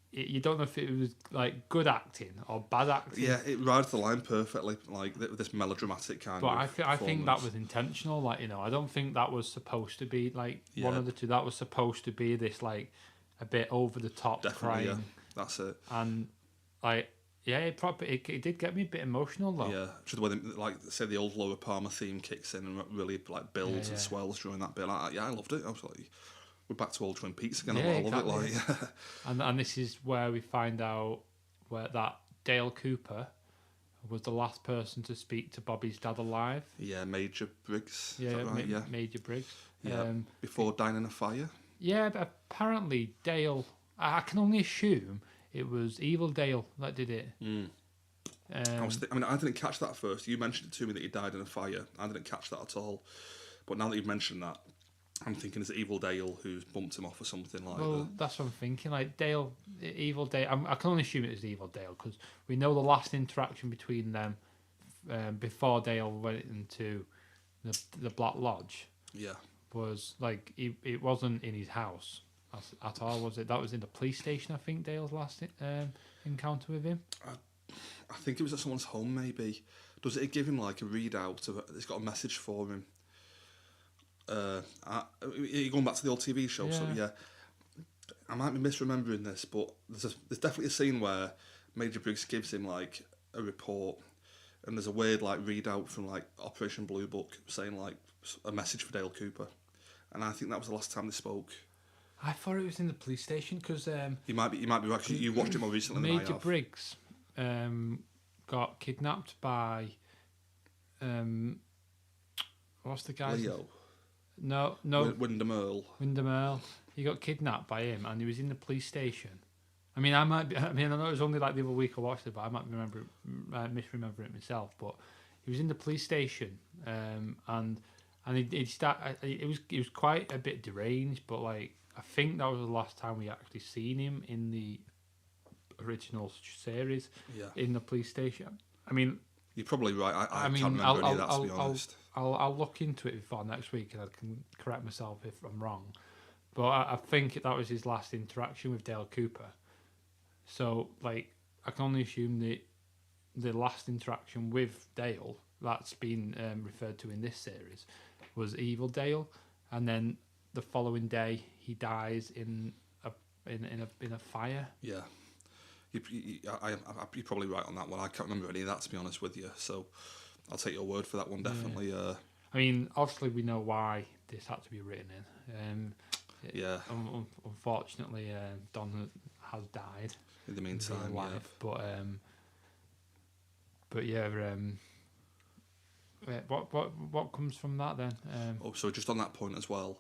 You don't know if it was like good acting or bad acting. Yeah, it rides the line perfectly, like this melodramatic kind of. But I think that was intentional. Like, you know, I don't think that was supposed to be like one of the two. That was supposed to be this like a bit over the top crying. Yeah, that's it. And like, yeah, it did get me a bit emotional though. Yeah, just the way like say the old Laura Palmer theme kicks in and really like builds and swells during that bit. I loved it. I was like. We're back to old Twin Peaks again. I love it. Like, and this is where we find out where that Dale Cooper was the last person to speak to Bobby's dad alive. Yeah, Major Briggs. Yeah, right? Major Briggs. Yeah, before dying in a fire. Yeah, but apparently Dale. I can only assume it was Evil Dale that did it. I didn't catch that at first. You mentioned it to me that he died in a fire. I didn't catch that at all. But now that you've mentioned that. I'm thinking it's Evil Dale who's bumped him off or something like that. Well, that's what I'm thinking. Like Evil Dale. I can only assume it was Evil Dale because we know the last interaction between them before Dale went into the Black Lodge. Yeah, was like it wasn't in his house at all, was it? That was in the police station. I think Dale's last encounter with him. I think it was at someone's home. Maybe does it give him like a readout of it's got a message for him? Going back to the old TV show, so yeah, I might be misremembering this, but there's definitely a scene where Major Briggs gives him like a report, and there's a weird like readout from like Operation Blue Book saying like a message for Dale Cooper, and I think that was the last time they spoke. I thought it was in the police station because you might be right. You watched it more recently than I have. Major Briggs got kidnapped by what's the guy's Leo. No. Wyndham Earl. Wyndham Earl. He got kidnapped by him, and he was in the police station. I mean, I know it was only like the other week I watched it, but I might misremember it myself. But he was in the police station, and it was quite a bit deranged. But like, I think that was the last time we actually seen him in the original series. Yeah. In the police station. I mean. You're probably right. I can't remember any of that, to be honest. I'll look into it before next week and I can correct myself if I'm wrong. But I think that was his last interaction with Dale Cooper. So, like, I can only assume that the last interaction with Dale that's been referred to in this series was Evil Dale, and then the following day he dies in a fire. Yeah, you're probably right on that one. I can't remember any of that, to be honest with you. So I'll take your word for that one, definitely. Yeah. I mean, obviously we know why this had to be written in. Yeah. Unfortunately, Don has died in the meantime. In life, but yeah. What comes from that then? So just on that point as well,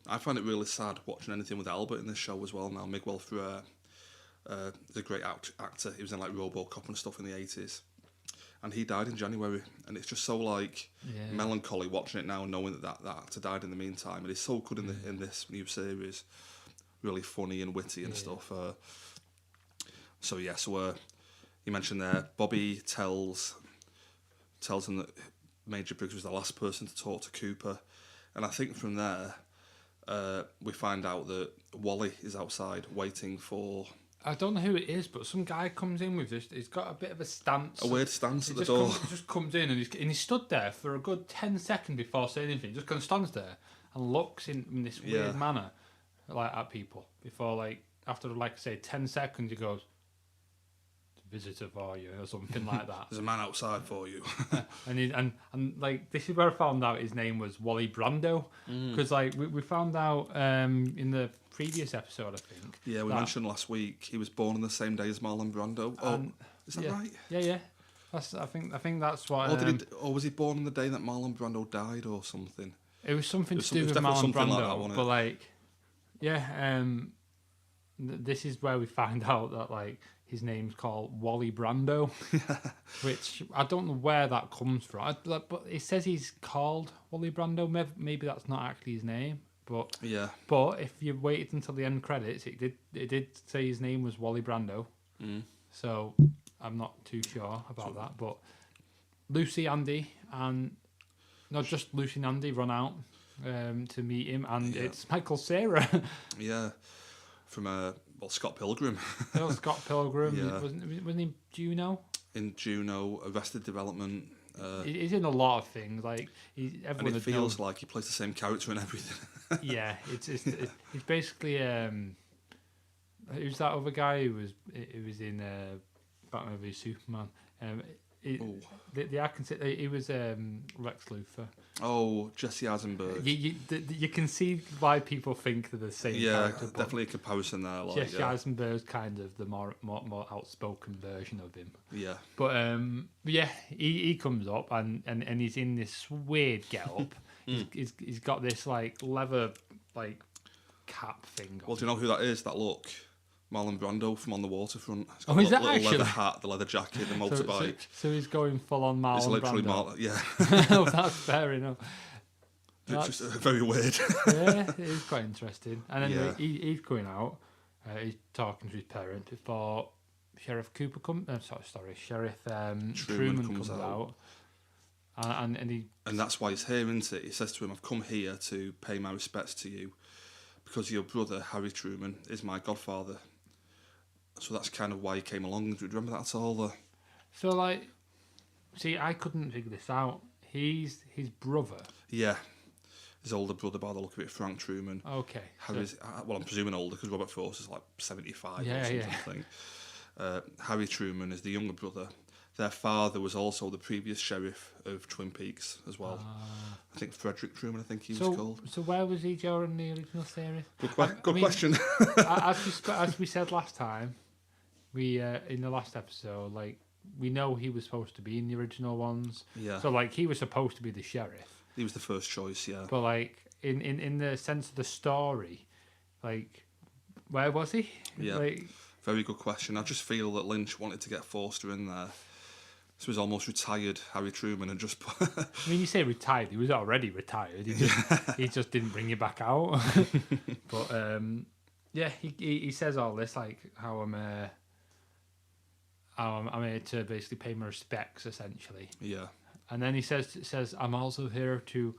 I find it really sad watching anything with Albert in this show as well. Now Miguel Ferrer, is a great actor. He was in like RoboCop and stuff in the 80s, and he died in January. And it's just so like melancholy watching it now, knowing that actor died in the meantime. And he's so good in this new series, really funny and witty and stuff. So you mentioned there, Bobby tells him that Major Briggs was the last person to talk to Cooper, and I think from there we find out that Wally is outside waiting for. I don't know who it is, but some guy comes in with this. He's got a bit of a stance. A weird stance at the door. He just comes in and he stood there for a good 10 seconds before saying anything. He just kind of stands there and looks in this weird manner, like at people. Before, like, after, like I say, 10 seconds, he goes, "Visitor for you," or something like that. There's a man outside for you. and like, this is where I found out his name was Wally Brando, because like we found out in the previous episode, I think. Yeah, we mentioned last week he was born on the same day as Marlon Brando. Is that right? Yeah. I think that's what. Or was he born on the day that Marlon Brando died, or something? It was something to do with Marlon Brando, like that, but like, this is where we find out that like his name's called Wally Brando, which I don't know where that comes from. But it says he's called Wally Brando. Maybe that's not actually his name. But But if you waited until the end credits, it did say his name was Wally Brando. So I'm not too sure about that. But Lucy, Andy, and not just Lucy and Andy run out to meet him, and it's Michael Cera. From Scott Pilgrim. Scott Pilgrim. Wasn't he Juno? In Juno, Arrested Development. He's in a lot of things. Like everyone. And it feels like he plays the same character in everything. Yeah, it's basically who's that other guy who was in Batman v Superman? The I can say he was Lex Luthor. Oh, Jesse Eisenberg. You can see why people think they're the same character. Yeah, definitely a comparison there. Like, Jesse Eisenberg's kind of the more outspoken version of him. Yeah. But he comes up and he's in this weird get-up. He's got this like leather like cap thing on. Well, do you know who that is? That look? Marlon Brando from On the Waterfront. He's got is that actually? Leather hat, the leather jacket, the motorbike. So he's going full on Marlon It's literally Brando. yeah. That's fair enough. It's just very weird. Yeah, it is quite interesting. And then he's going out. He's talking to his parents before Sheriff Cooper Sheriff Truman comes out. And that's why he's here, isn't it? He says to him, "I've come here to pay my respects to you because your brother Harry Truman is my godfather." So that's kind of why he came along. Do you remember that at all? So like, see, I couldn't figure this out. He's his brother. Yeah. His older brother, by the look of it, Frank Truman. Okay. Harry's, I'm presuming older because Robert Force is like 75 or something. Harry Truman is the younger brother. Their father was also the previous sheriff of Twin Peaks as well. I think Frederick Truman, he was called. So where was he during the original series? Good question. as we said last time, we in the last episode, like, we know he was supposed to be in the original ones. Yeah. So like he was supposed to be the sheriff. He was the first choice, yeah. But like in the sense of the story, like, where was he? Yeah. Like, very good question. I just feel that Lynch wanted to get Forster in there. So he's almost retired Harry Truman and just put... I mean, you say retired, he was already retired. He just didn't bring you back out. But he says all this, like how I'm here to basically pay my respects, essentially. Yeah. And then he says I'm also here to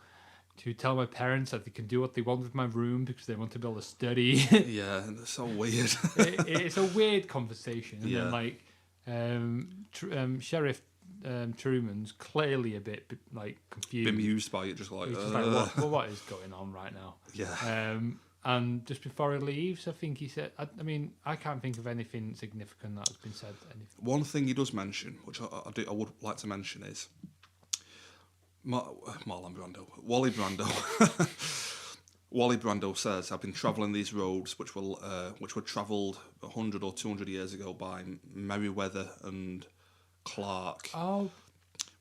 to tell my parents that they can do what they want with my room because they want to be able to study. Yeah, and it's so weird. It's a weird conversation. And Yeah. then, like, Sheriff Truman's clearly a bit, like, confused. Bemused by it, just like... He's just like, what is going on right now? Yeah. And just before he leaves, I think he said... I mean, I can't think of anything significant that has been said. One thing he does mention, which I would like to mention, is... Marlon Brando. Wally Brando. Wally Brando says, I've been travelling these roads which were travelled 100 or 200 years ago by Meriwether and Clark. Oh,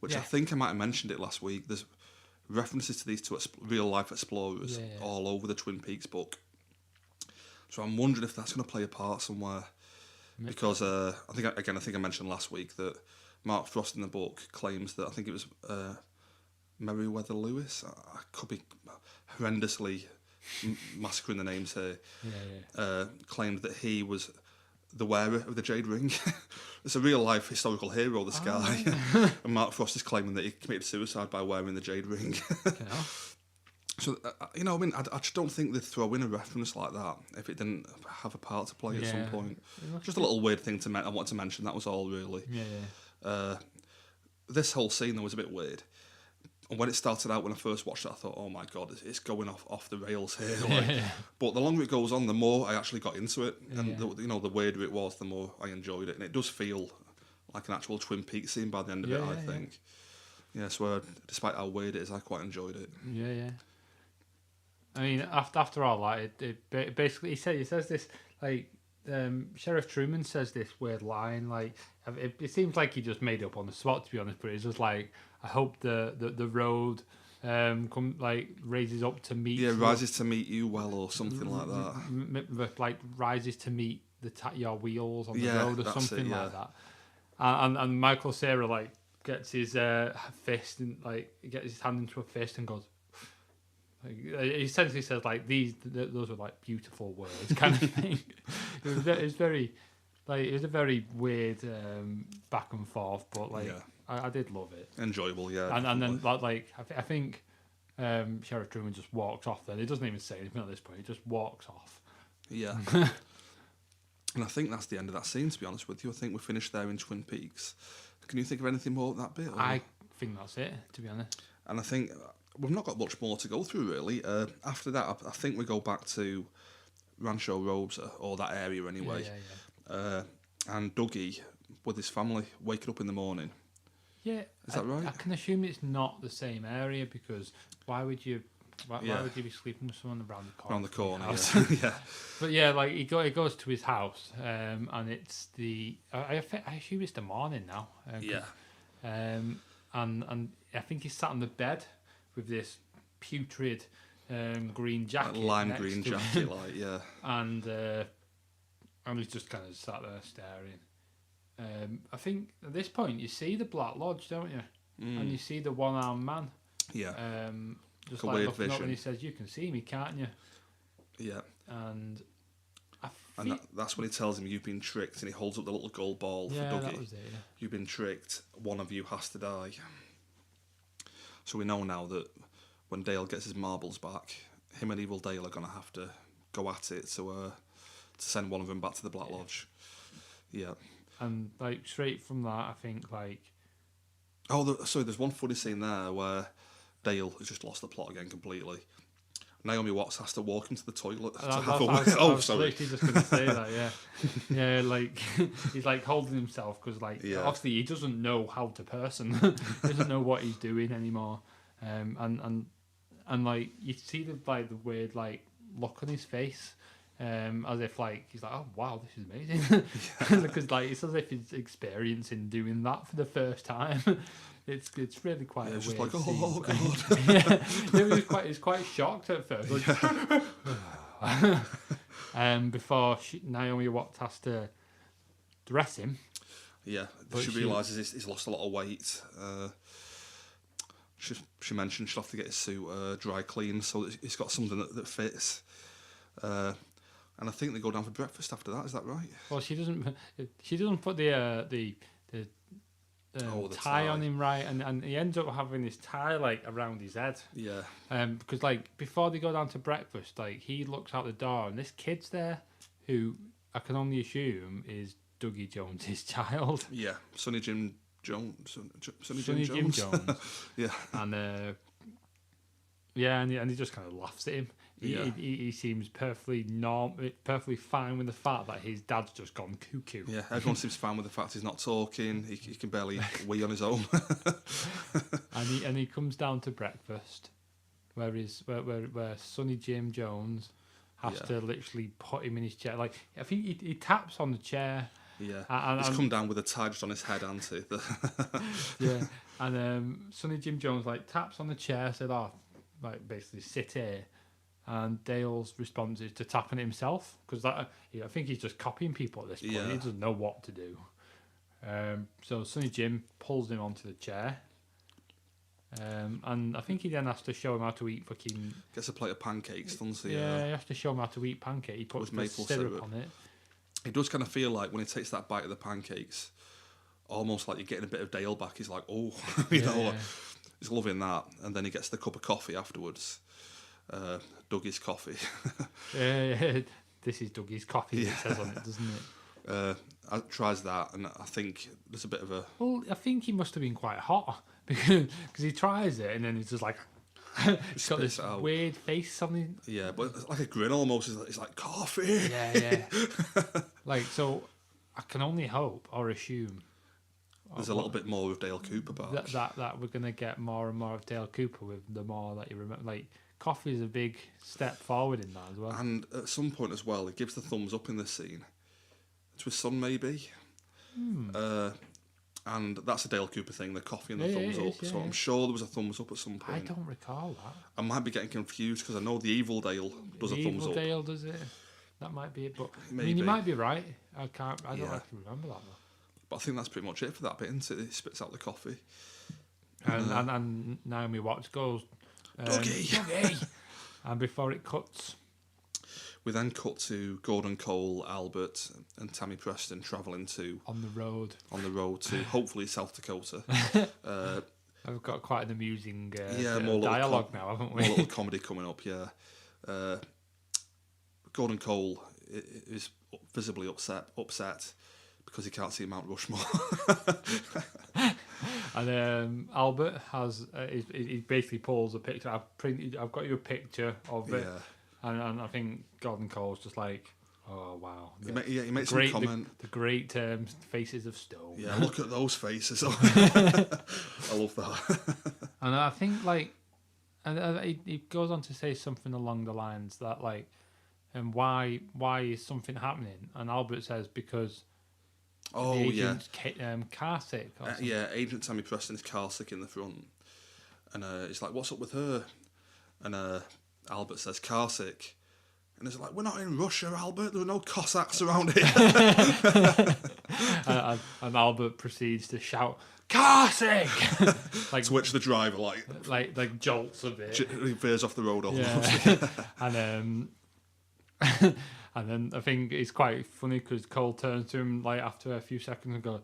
which yeah. I think I might have mentioned it last week. There's references to these two real-life explorers all over the Twin Peaks book. So I'm wondering if that's going to play a part somewhere. Because I think I mentioned last week that Mark Frost in the book claims that, I think it was Meriwether Lewis, I could be horrendously massacring the names here, claimed that he was the wearer of the jade ring. It's a real life historical hero, this guy. And Mark Frost is claiming that he committed suicide by wearing the jade ring. So, I mean, I just don't think they'd throw in a reference like that if it didn't have a part to play at some point. Just a little weird thing I wanted to mention, that was all, really. This whole scene, though, was a bit weird. And when it started out, when I first watched it, I thought, oh my God, it's going off the rails here. But the longer it goes on, the more I actually got into it. And, the weirder it was, the more I enjoyed it. And it does feel like an actual Twin Peaks scene by the end of it, I think. Yeah, so despite how weird it is, I quite enjoyed it. Yeah. I mean, after all that, it basically, he says this, like, Sheriff Truman says this weird line, like, it seems like he just made it up on the spot, to be honest, but it's just like, I hope the road raises up to meet... Yeah, rises to meet you well, or something like that. Like, rises to meet your wheels on the road, or something like that. And Michael Cera, like, gets his fist, and, like, gets his hand into a fist and goes... He essentially says, like, those are, like, beautiful words, kind of thing. It was a very weird back and forth, but, like, I did love it. Enjoyable, yeah. And then, like, I think Sheriff Truman just walks off then. He doesn't even say anything at this point. He just walks off. Yeah. And I think that's the end of that scene, to be honest with you. I think we're finished there in Twin Peaks. Can you think of anything more of that bit? Or? I think that's it, to be honest. And I think... we've not got much more to go through, really. After that, I think we go back to Rancho Rosa, or that area anyway. And Dougie, with his family, waking up in the morning. Yeah. Is that right? I can assume it's not the same area, because why would you be sleeping with someone around the corner? Around the corner, yeah. But yeah, like, he goes to his house, and it's I assume it's the morning now. And I think he's sat on the bed with this putrid green jacket, lime green jacket, and he's just kind of sat there staring. I think at this point you see the Black Lodge, don't you? And you see the one-armed man. Yeah. Just like looking up, and he says, "You can see me, can't you?" Yeah. And that's when he tells him, "You've been tricked," and he holds up the little gold ball for Dougie. That was it, yeah. You've been tricked. One of you has to die. So we know now that when Dale gets his marbles back, him and Evil Dale are going to have to go at it to send one of them back to the Black Lodge. Yeah. And, like, straight from that, I think, like... there's one funny scene there where Dale has just lost the plot again completely. Naomi Watts has to walk into the toilet to have a word. I was literally just going to say that, yeah. Yeah, like, he's, like, holding himself because, like, obviously he doesn't know how to person. He doesn't know what he's doing anymore. And like, you see the weird, like, look on his face, as if, like, he's like, oh, wow, this is amazing. Because, like, it's as if he's experiencing doing that for the first time. It's really quite a weird just like, scene. God. He was quite shocked at first. Like, before Naomi Watts has to dress him. Yeah, she realises he's lost a lot of weight. She mentioned she'll have to get his suit dry cleaned so that he's got something that fits. And I think they go down for breakfast after that. Is that right? Well, she doesn't put the tie on him right, and he ends up having his tie like around his head. Yeah. Because like before they go down to breakfast, like he looks out the door and this kid's there, who I can only assume is Dougie Jones's child. Yeah, Sonny Jim Jones. Sonny Jim Jones. Yeah. And and he just kind of laughs at him. He seems perfectly fine with the fact that his dad's just gone cuckoo. Yeah, everyone seems fine with the fact he's not talking. He can barely wee on his own. and he comes down to breakfast, where Sonny Jim Jones has to literally put him in his chair. Like I think he taps on the chair. Yeah, he's come down with a tie just on his head, hasn't he? Yeah, and Sonny Jim Jones like taps on the chair, said, "Oh, like basically sit here." And Dale's response is to tap on it himself, because I think he's just copying people at this point. Yeah. He doesn't know what to do. So Sonny Jim pulls him onto the chair. And I think he then has to show him how to eat fucking... Gets a plate of pancakes, doesn't he? Yeah, he has to show him how to eat pancake. He puts maple syrup on it. It does kind of feel like when he takes that bite of the pancakes, almost like you're getting a bit of Dale back. He's like, oh, he's loving that. And then he gets the cup of coffee afterwards. Dougie's coffee. This is Dougie's coffee, it says on it, doesn't it? Tries that, and I think there's a bit of a... Well, I think he must have been quite hot, because he tries it, and then he's just like... He's got this weird face on him. Yeah, but it's like a grin almost. It's like, coffee! Yeah. Like, so, I can only hope, or assume... There's a little bit more of Dale Cooper back. That we're going to get more and more of Dale Cooper with the more that you remember. Like, coffee is a big step forward in that as well. And at some point as well, he gives the thumbs up in this scene. To his son, maybe. And that's a Dale Cooper thing, the coffee and the thumbs up. So I'm sure there was a thumbs up at some point. I don't recall that. I might be getting confused because I know the evil Dale does a thumbs up. The evil Dale does it. That might be it. But Maybe. I mean, you might be right. I don't actually remember that though. But I think that's pretty much it for that bit, isn't it? He spits out the coffee. And Naomi Watts goes, Dougie! And before it cuts... We then cut to Gordon Cole, Albert and Tammy Preston travelling on the road to hopefully South Dakota. I've got quite an amusing more dialogue now, haven't we? More little comedy coming up, yeah. Gordon Cole is visibly upset because he can't see Mount Rushmore. And Albert has he basically pulls a picture. I've got you a picture of it, and I think Gordon Cole's just like, oh wow. He makes some comment. The great faces of stone. Yeah, look at those faces. I love that. And I think he goes on to say something along the lines that like, and why is something happening? And Albert says because. Oh, agent's car sick. Agent Tammy Preston is car sick in the front. And he's like, what's up with her? And Albert says, car sick. And he's like, we're not in Russia, Albert. There are no Cossacks around here. and Albert proceeds to shout, car sick! Like, to which the driver, like jolts a bit. He veers off the road almost. Yeah. And then I think it's quite funny because Cole turns to him like after a few seconds and goes,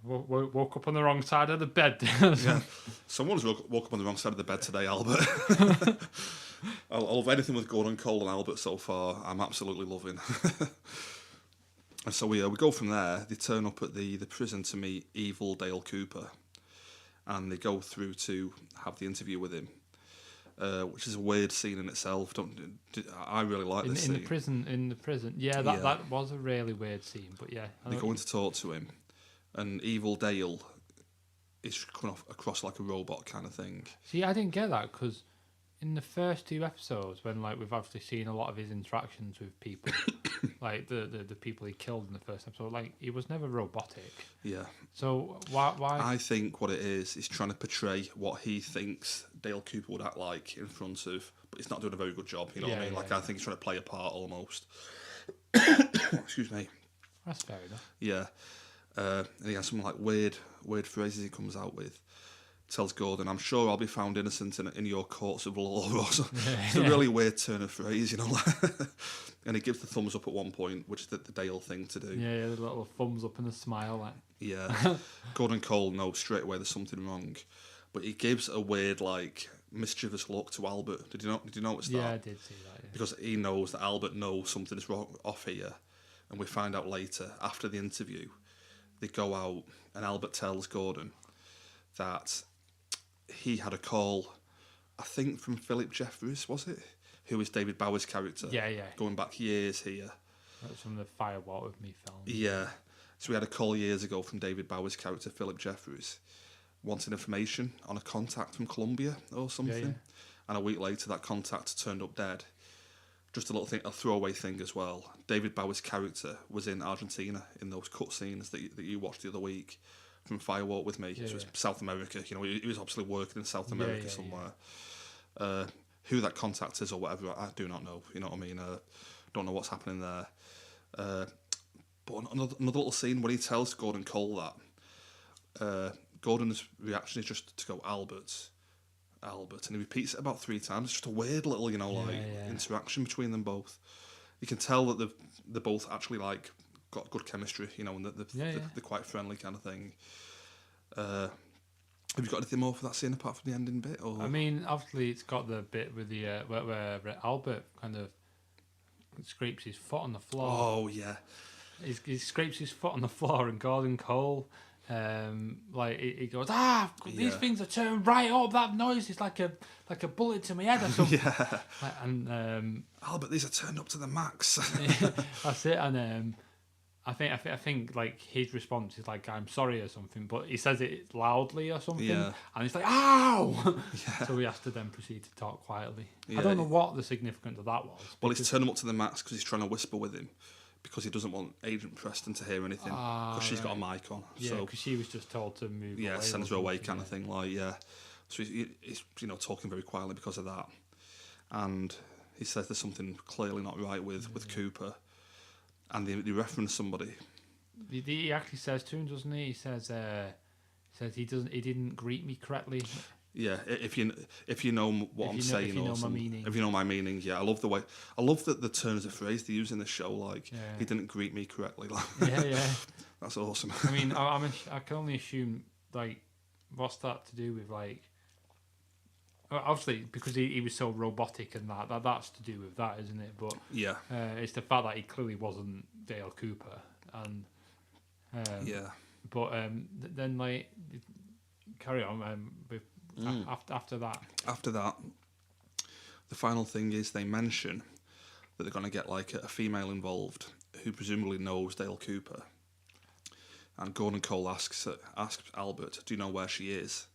woke up on the wrong side of the bed. Yeah. Someone's woke up on the wrong side of the bed today, Albert. I love anything with Gordon Cole and Albert so far. I'm absolutely loving. And so we go from there. They turn up at the prison to meet evil Dale Cooper. And they go through to have the interview with him. Which is a weird scene in itself. I really like this scene. In the prison. Yeah, that was a really weird scene, but yeah. They go in to talk to him, and evil Dale is coming across like a robot kind of thing. See, I didn't get that, because in the first two episodes, when like we've actually seen a lot of his interactions with people, like the people he killed in the first episode, like he was never robotic. Yeah. So why? I think what it is trying to portray what he thinks Dale Cooper would act like in front of, but he's not doing a very good job. You know what I mean? Like I think he's trying to play a part almost. Excuse me. That's fair enough. Yeah. And he has some like weird phrases he comes out with. tells Gordon, "I'm sure I'll be found innocent in your courts of law." Or something. It's a really weird turn of phrase, you know. And he gives the thumbs up at one point, which is the Dale thing to do. Yeah, the little thumbs up and a smile. Like. Yeah. Gordon Cole knows straight away there's something wrong. But he gives a weird, like, mischievous look to Albert. Did you notice that? Yeah, I did see that. Yeah. Because he knows that Albert knows something is wrong off here. And we find out later, after the interview, they go out and Albert tells Gordon that he had a call, I think from Philip Jeffries, was it? Who is David Bower's character. Yeah. Going back years here. That's from the Firewalk with Me film. Yeah. So we had a call years ago from David Bower's character, Philip Jeffries, wanting information on a contact from Colombia or something. Yeah. And a week later, that contact turned up dead. Just a little thing, a throwaway thing as well. David Bower's character was in Argentina in those cutscenes that you watched the other week from Firewalk with Me. So it's South America. You know, he was obviously working in South America somewhere. Who that contact is or whatever, I do not know. You know what I mean? Don't know what's happening there. But another little scene when he tells Gordon Cole that, Gordon's reaction is just to go, Albert, and he repeats it about 3 times. It's just a weird little, interaction between them both. You can tell that they're both actually like got good chemistry, you know, and they're quite friendly kind of thing. Have you got anything more for that scene apart from the ending bit? Or? I mean, obviously it's got the bit with the where Albert kind of scrapes his foot on the floor. Oh yeah. He scrapes his foot on the floor, and Gordon Cole, he goes, these things are turned right up. That noise is like a bullet to my head or something. Yeah. And Albert, these are turned up to the max. That's it. And I think like his response is like, I'm sorry or something, but he says it loudly or something, and it's like, ow! So he has to then proceed to talk quietly. I don't know what the significance of that was. Well, he's turned him up to the max because he's trying to whisper with him, because he doesn't want Agent Preston to hear anything, because she's got a mic on. Yeah, because she was just told to move. Yeah, sends her away kind of thing. Like, so he's talking very quietly because of that, and he says there's something clearly not right with Cooper. And they reference somebody. He actually says to him, doesn't he? He says he didn't greet me correctly. Yeah, if you know what I'm saying, if you know my meaning. If you know my meaning, I love the turns of phrase they use in the show. Like, he didn't greet me correctly. Like, that's awesome. I mean, I can only assume, like, what's that to do with, like, obviously because he was so robotic and that's to do with that, isn't it? But it's the fact that he clearly wasn't Dale Cooper, and But then, like, carry on with after that. After that, the final thing is they mention that they're going to get like a female involved who presumably knows Dale Cooper, and Gordon Cole asks Albert, "Do you know where she is?"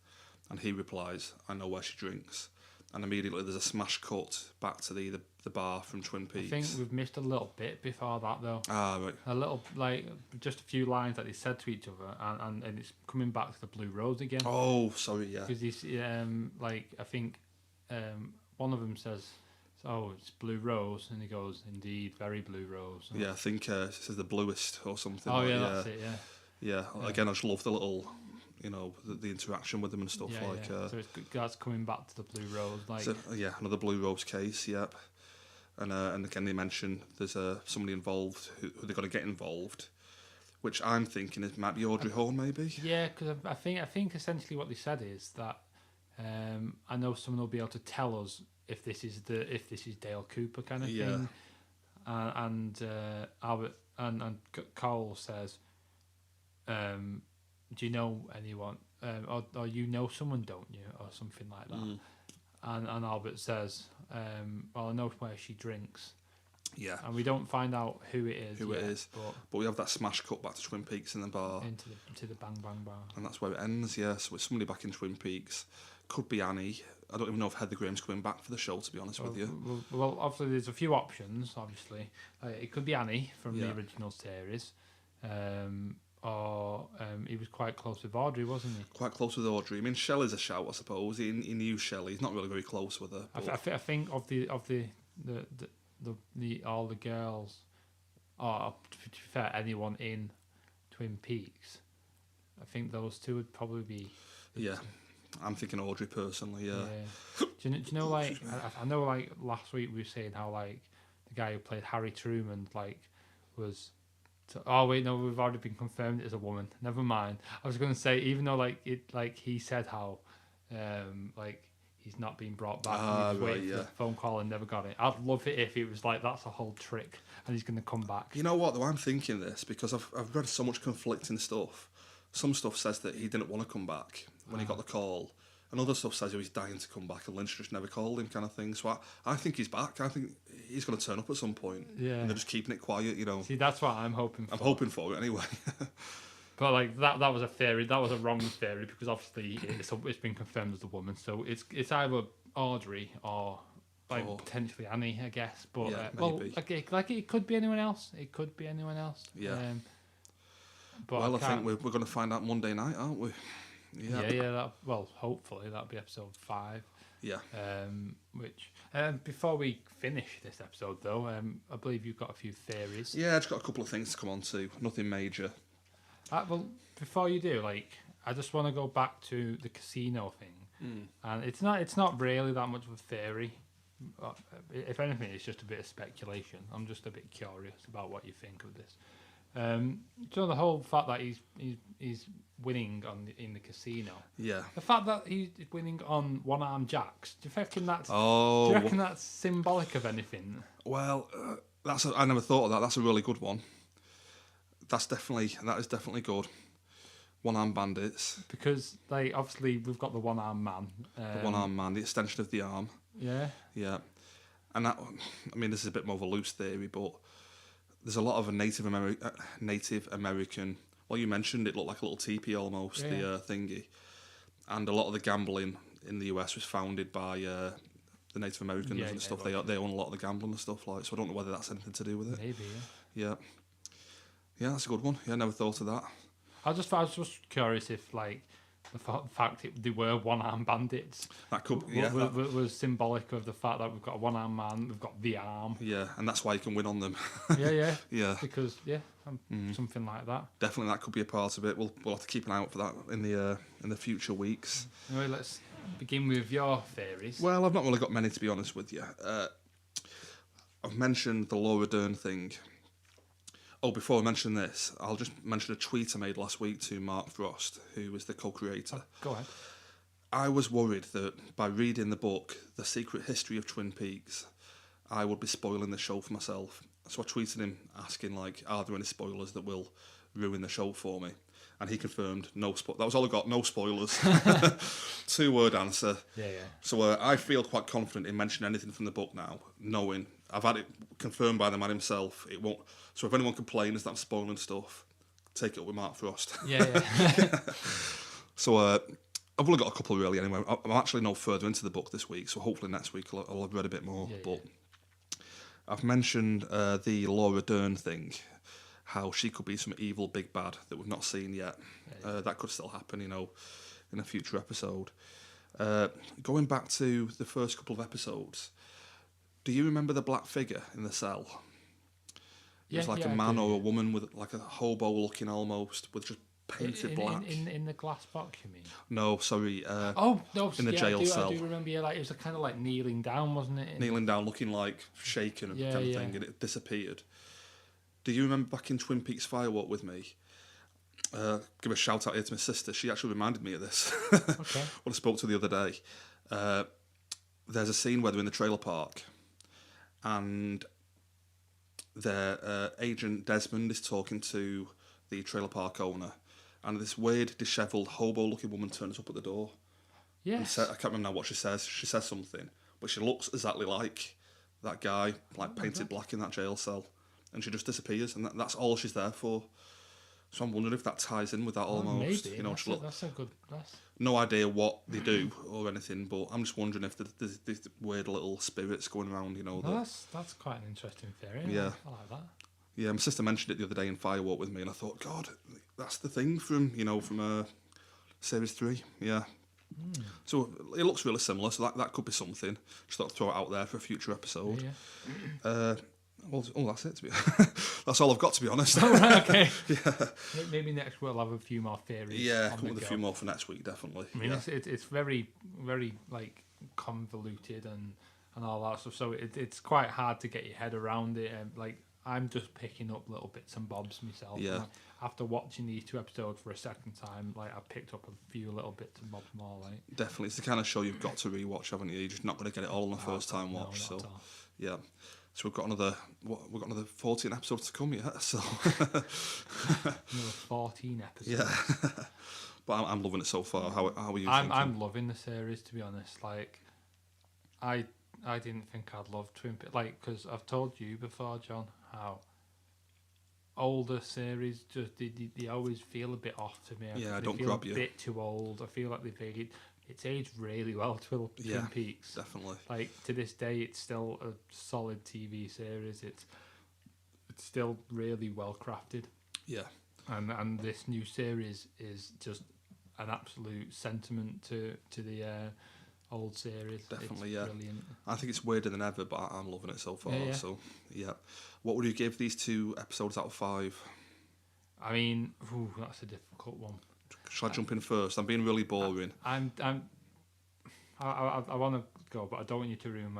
And he replies, "I know where she drinks." And immediately there's a smash cut back to the bar from Twin Peaks. I think we've missed a little bit before that, though. Ah, right. A little, like, just a few lines that they said to each other, and it's coming back to the Blue Rose again. Oh, sorry, yeah. Because he's, I think one of them says, "Oh, it's Blue Rose," and he goes, "Indeed, very Blue Rose." Yeah, I think it says the bluest or something. Oh, like, that's it, yeah. Again, I just love the little... the interaction with them and stuff. So that's coming back to the Blue Rose, like. So, another Blue Rose case. Yep. And again, they mention there's somebody involved who they're going to get involved, which I'm thinking it might be Audrey Horne, maybe. Yeah, because I think essentially what they said is that I know someone will be able to tell us if this is Dale Cooper kind of thing, and Albert and Cole says. Do you know anyone, or you know someone, don't you, or something like that? And Albert says, well, I know where she drinks. Yeah. And we don't find out who it is. But we have that smash cut back to Twin Peaks in the bar. To the Bang Bang Bar. And that's where it ends, yeah. So it's somebody back in Twin Peaks. Could be Annie. I don't even know if Heather Graham's coming back for the show, to be honest with you. Well, obviously there's a few options, obviously. It could be Annie from the original series. Or he was quite close with Audrey, wasn't he? Quite close with Audrey. I mean, Shelley's a shout, I suppose. He knew Shelley. He's not really very close with her. I think of the all the girls, or to be fair, anyone in Twin Peaks, I think those two would probably be. Yeah. I'm thinking Audrey personally. Yeah. Do you know like I know like last week we were saying how like the guy who played Harry Truman like was. Oh wait, no, we've already been confirmed it is a woman. Never mind. I was going to say even though like he said how like he's not been brought back and he was waiting for the phone call and never got it. I'd love it if it was like that's a whole trick and he's going to come back. You know what though? I'm thinking this because I've read so much conflicting stuff. Some stuff says that he didn't want to come back when he got the call. And other stuff says he was dying to come back and Lynch just never called him kind of thing. So I think he's back. I think he's going to turn up at some point. Yeah. And they're just keeping it quiet, you know. See, that's what I'm hoping for. I'm hoping for it anyway. But like that was a theory. That was a wrong theory because obviously it's been confirmed as a woman. So it's either Audrey or potentially Annie, I guess. But maybe. like it could be anyone else. It could be anyone else. Yeah. But I think we're going to find out Monday night, aren't we? Yeah. Hopefully that'll be episode 5. Yeah. Which before we finish this episode, though, I believe you've got a few theories. Yeah, I've just got a couple of things to come on to. Nothing major. Well, before you do, like, I just want to go back to the casino thing, and it's not really that much of a theory. If anything, it's just a bit of speculation. I'm just a bit curious about what you think of this. So the whole fact that he's winning in the casino. Yeah. The fact that he's winning on one-arm jacks. Do you reckon that's? Oh. Do you reckon that's symbolic of anything? Well, I never thought of that. That's a really good one. That is definitely good. One-arm bandits. Because like obviously we've got the one-arm man. The one-arm man, the extension of the arm. Yeah. Yeah. And that, I mean, this is a bit more of a loose theory, but there's a lot of Native American. Well, you mentioned it looked like a little teepee almost, the thingy, and a lot of the gambling in the US was founded by the Native Americans and stuff. They own a lot of the gambling and stuff like. So I don't know whether that's anything to do with it. Maybe. Yeah. Yeah, that's a good one. Yeah, I never thought of that. I was just curious if like the fact they were one-arm bandits. That could, was symbolic of the fact that we've got a one-arm man, we've got the arm. Yeah, and that's why you can win on them. Yeah. Because something like that. Definitely, that could be a part of it. We'll have to keep an eye out for that in the future weeks. Anyway, let's begin with your theories. Well, I've not really got many, to be honest with you. I've mentioned the Laura Dern thing. Oh, before I mention this, I'll just mention a tweet I made last week to Mark Frost, who was the co-creator. Go ahead. I was worried that by reading the book, The Secret History of Twin Peaks, I would be spoiling the show for myself. So I tweeted him asking, like, are there any spoilers that will ruin the show for me? And he confirmed, no that was all I got, no spoilers. 2-word answer. Yeah. So I feel quite confident in mentioning anything from the book now, knowing I've had it confirmed by the man himself. It won't. So if anyone complains that I'm spoiling stuff, take it up with Mark Frost. Yeah. So I've only got a couple really anyway. I'm actually no further into the book this week, so hopefully next week I'll have read a bit more. But I've mentioned the Laura Dern thing, how she could be some evil big bad that we've not seen yet. That could still happen, in a future episode. Going back to the first couple of episodes, do you remember the black figure in the cell? It was like a man or a woman with like a hobo looking almost, with just painted black. In the glass box, you mean? No, sorry. No, in the jail cell. I do remember. Yeah, like it was kind of like kneeling down, wasn't it? Kneeling down, looking like shaken and kind of thing, and it disappeared. Do you remember back in Twin Peaks Firewalk with me? Give a shout out here to my sister. She actually reminded me of this. Okay. When I spoke to her the other day. There's a scene where they're in the trailer park, and their agent Desmond is talking to the trailer park owner, and this weird, dishevelled, hobo-looking woman turns up at the door. Yes. I can't remember now what she says. She says something, but she looks exactly like that guy, like painted black in that jail cell, and she just disappears, and that's all she's there for. So I'm wondering if that ties in with that almost. Maybe. That's a good. No idea what they do or anything, but I'm just wondering if there's these weird little spirits going around, That's quite an interesting theory. Yeah. I like that. Yeah, my sister mentioned it the other day in Firewalk with me, and I thought, God, that's the thing from Series 3. Yeah. So it looks really similar, so that could be something. Just thought I'd throw it out there for a future episode. Yeah. Well, that's it. That's all I've got, to be honest. Oh, right, okay. Yeah. Maybe next we'll have a few more theories. Yeah, come with a few more for next week, definitely. I mean, it's very, very like convoluted and all that stuff. So it's quite hard to get your head around it. And like I'm just picking up little bits and bobs myself. Yeah. After watching these 2 episodes for a second time, like I picked up a few little bits and bobs more. Like definitely, it's the kind of show you've got to rewatch, haven't you? You're just not going to get it all on the first time watch. So yeah. So we've got another 14 episodes to come yet. So another 14 episodes. Yeah. But I'm loving it so far. How are you? I'm loving the series, to be honest. Like, I didn't think I'd love Twin Peaks, like, because I've told you before, John, how older series just they always feel a bit off to me. Yeah, they don't feel grab you. A bit too old. I feel like it's aged really well. Twin Peaks, definitely. Like to this day, it's still a solid TV series. It's still really well crafted. Yeah. And this new series is just an absolute sentiment to the old series. Definitely, it's yeah. Brilliant. I think it's weirder than ever, but I'm loving it so far. Yeah. So, yeah. What would you give these 2 episodes out of 5? I mean, that's a difficult one. Shall I jump in first? I'm being really boring. I want to go, but I don't want you to ruin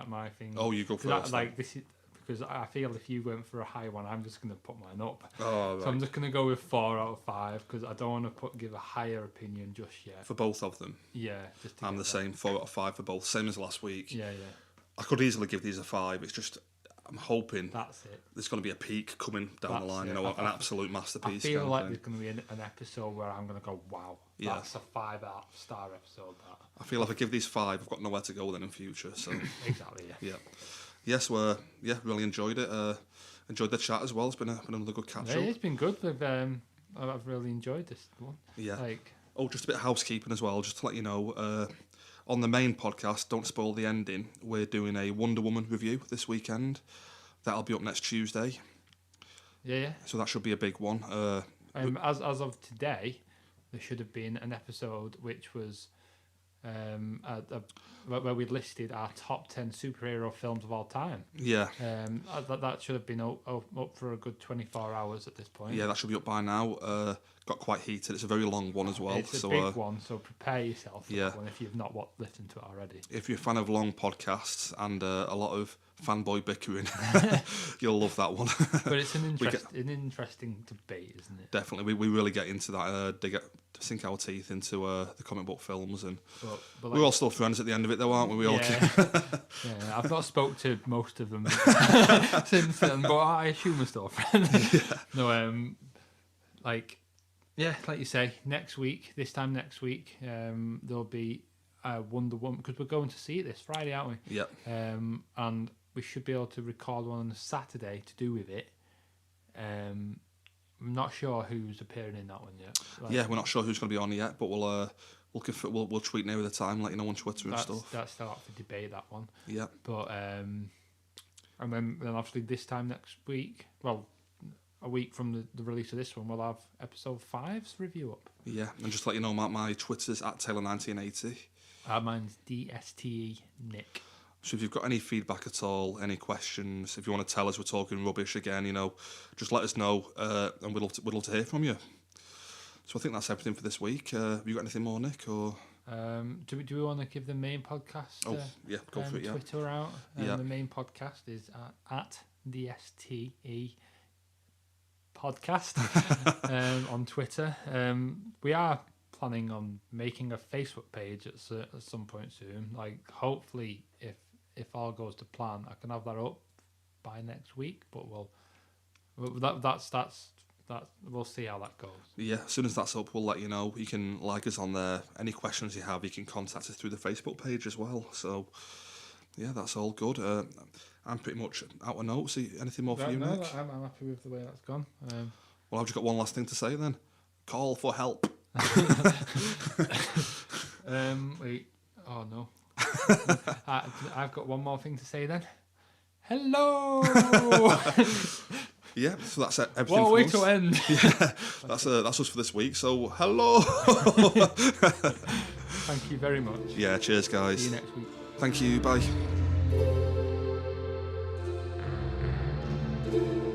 my thing. Oh, you go first. This is because I feel if you went for a high one, I'm just going to put mine up. Oh, right. So I'm just going to go with 4 out of 5 because I don't want to give a higher opinion just yet. For both of them? Yeah. I'm the same, 4 out of 5 for both. Same as last week. Yeah. I could easily give these a 5. It's just, I'm hoping that's it. There's going to be a peak coming down the line, it. an absolute masterpiece. I feel like there's going to be an episode where I'm going to go, wow, yeah. That's a 5-star episode. That. I feel if I give these 5, I've got nowhere to go then in future. So exactly, yeah. Yes, really enjoyed it. Enjoyed the chat as well. It's been another good catch up. Yeah, it's been good. I've really enjoyed this one. Yeah. Just a bit of housekeeping as well, just to let you know. On the main podcast, don't spoil the ending. We're doing a Wonder Woman review this weekend. That'll be up next Tuesday. Yeah. So that should be a big one. As of today, there should have been an episode which was where we listed our top 10 superhero films of all time. Yeah. That should have been up for a good 24 hours at this point. Yeah, that should be up by now. Got quite heated. It's a very long one as well. It's a big one, so prepare yourself for that one if you've not listened to it already. If you're a fan of long podcasts and a lot of fanboy bickering, you'll love that one. But it's an interesting debate, isn't it? Definitely. We really get into that, sink our teeth into the comic book films, and but we're all still friends at the end of it though, aren't we? Yeah, I've not spoke to most of them since then, but I assume we're still friends. Yeah. No, like you say, this time next week, there'll be Wonder Woman, because we're going to see it this Friday, aren't we? Yeah. And we should be able to record one on a Saturday to do with it. I'm not sure who's appearing in that one yet. We're not sure who's going to be on yet, but we'll tweet near the time, let you know on Twitter and stuff. That's still up for debate, that one. Yeah. But and then obviously this time next week, well, a week from the release of this one, we'll have episode 5's review up. Yeah, and just to let you know, my Twitter's @Taylor1980. Mine's DSTE Nick. So if you've got any feedback at all, any questions, if you want to tell us we're talking rubbish again, just let us know, and we'd love to hear from you. So I think that's everything for this week. Have you got anything more, Nick? Or do we want to give the main podcast? Go for it. Yeah, Twitter out. The main podcast is at DSTE podcast on Twitter. We are planning on making a Facebook page at some point soon. Like, hopefully, if all goes to plan, I can have that up by next week. But we'll see how that goes. Yeah, as soon as that's up, we'll let you know. You can like us on there. Any questions you have, you can contact us through the Facebook page as well. So, yeah, that's all good. I'm pretty much out of notes. Anything more for you, Nick? I'm happy with the way that's gone. Well, I've just got one last thing to say then. Call for help. Wait. Oh, no. I've got one more thing to say then. Hello! Yeah, so that's everything. What a way to end. Yeah, that's us for this week. So, hello! Thank you very much. Yeah, cheers, guys. See you next week. Thank you, bye. Bye.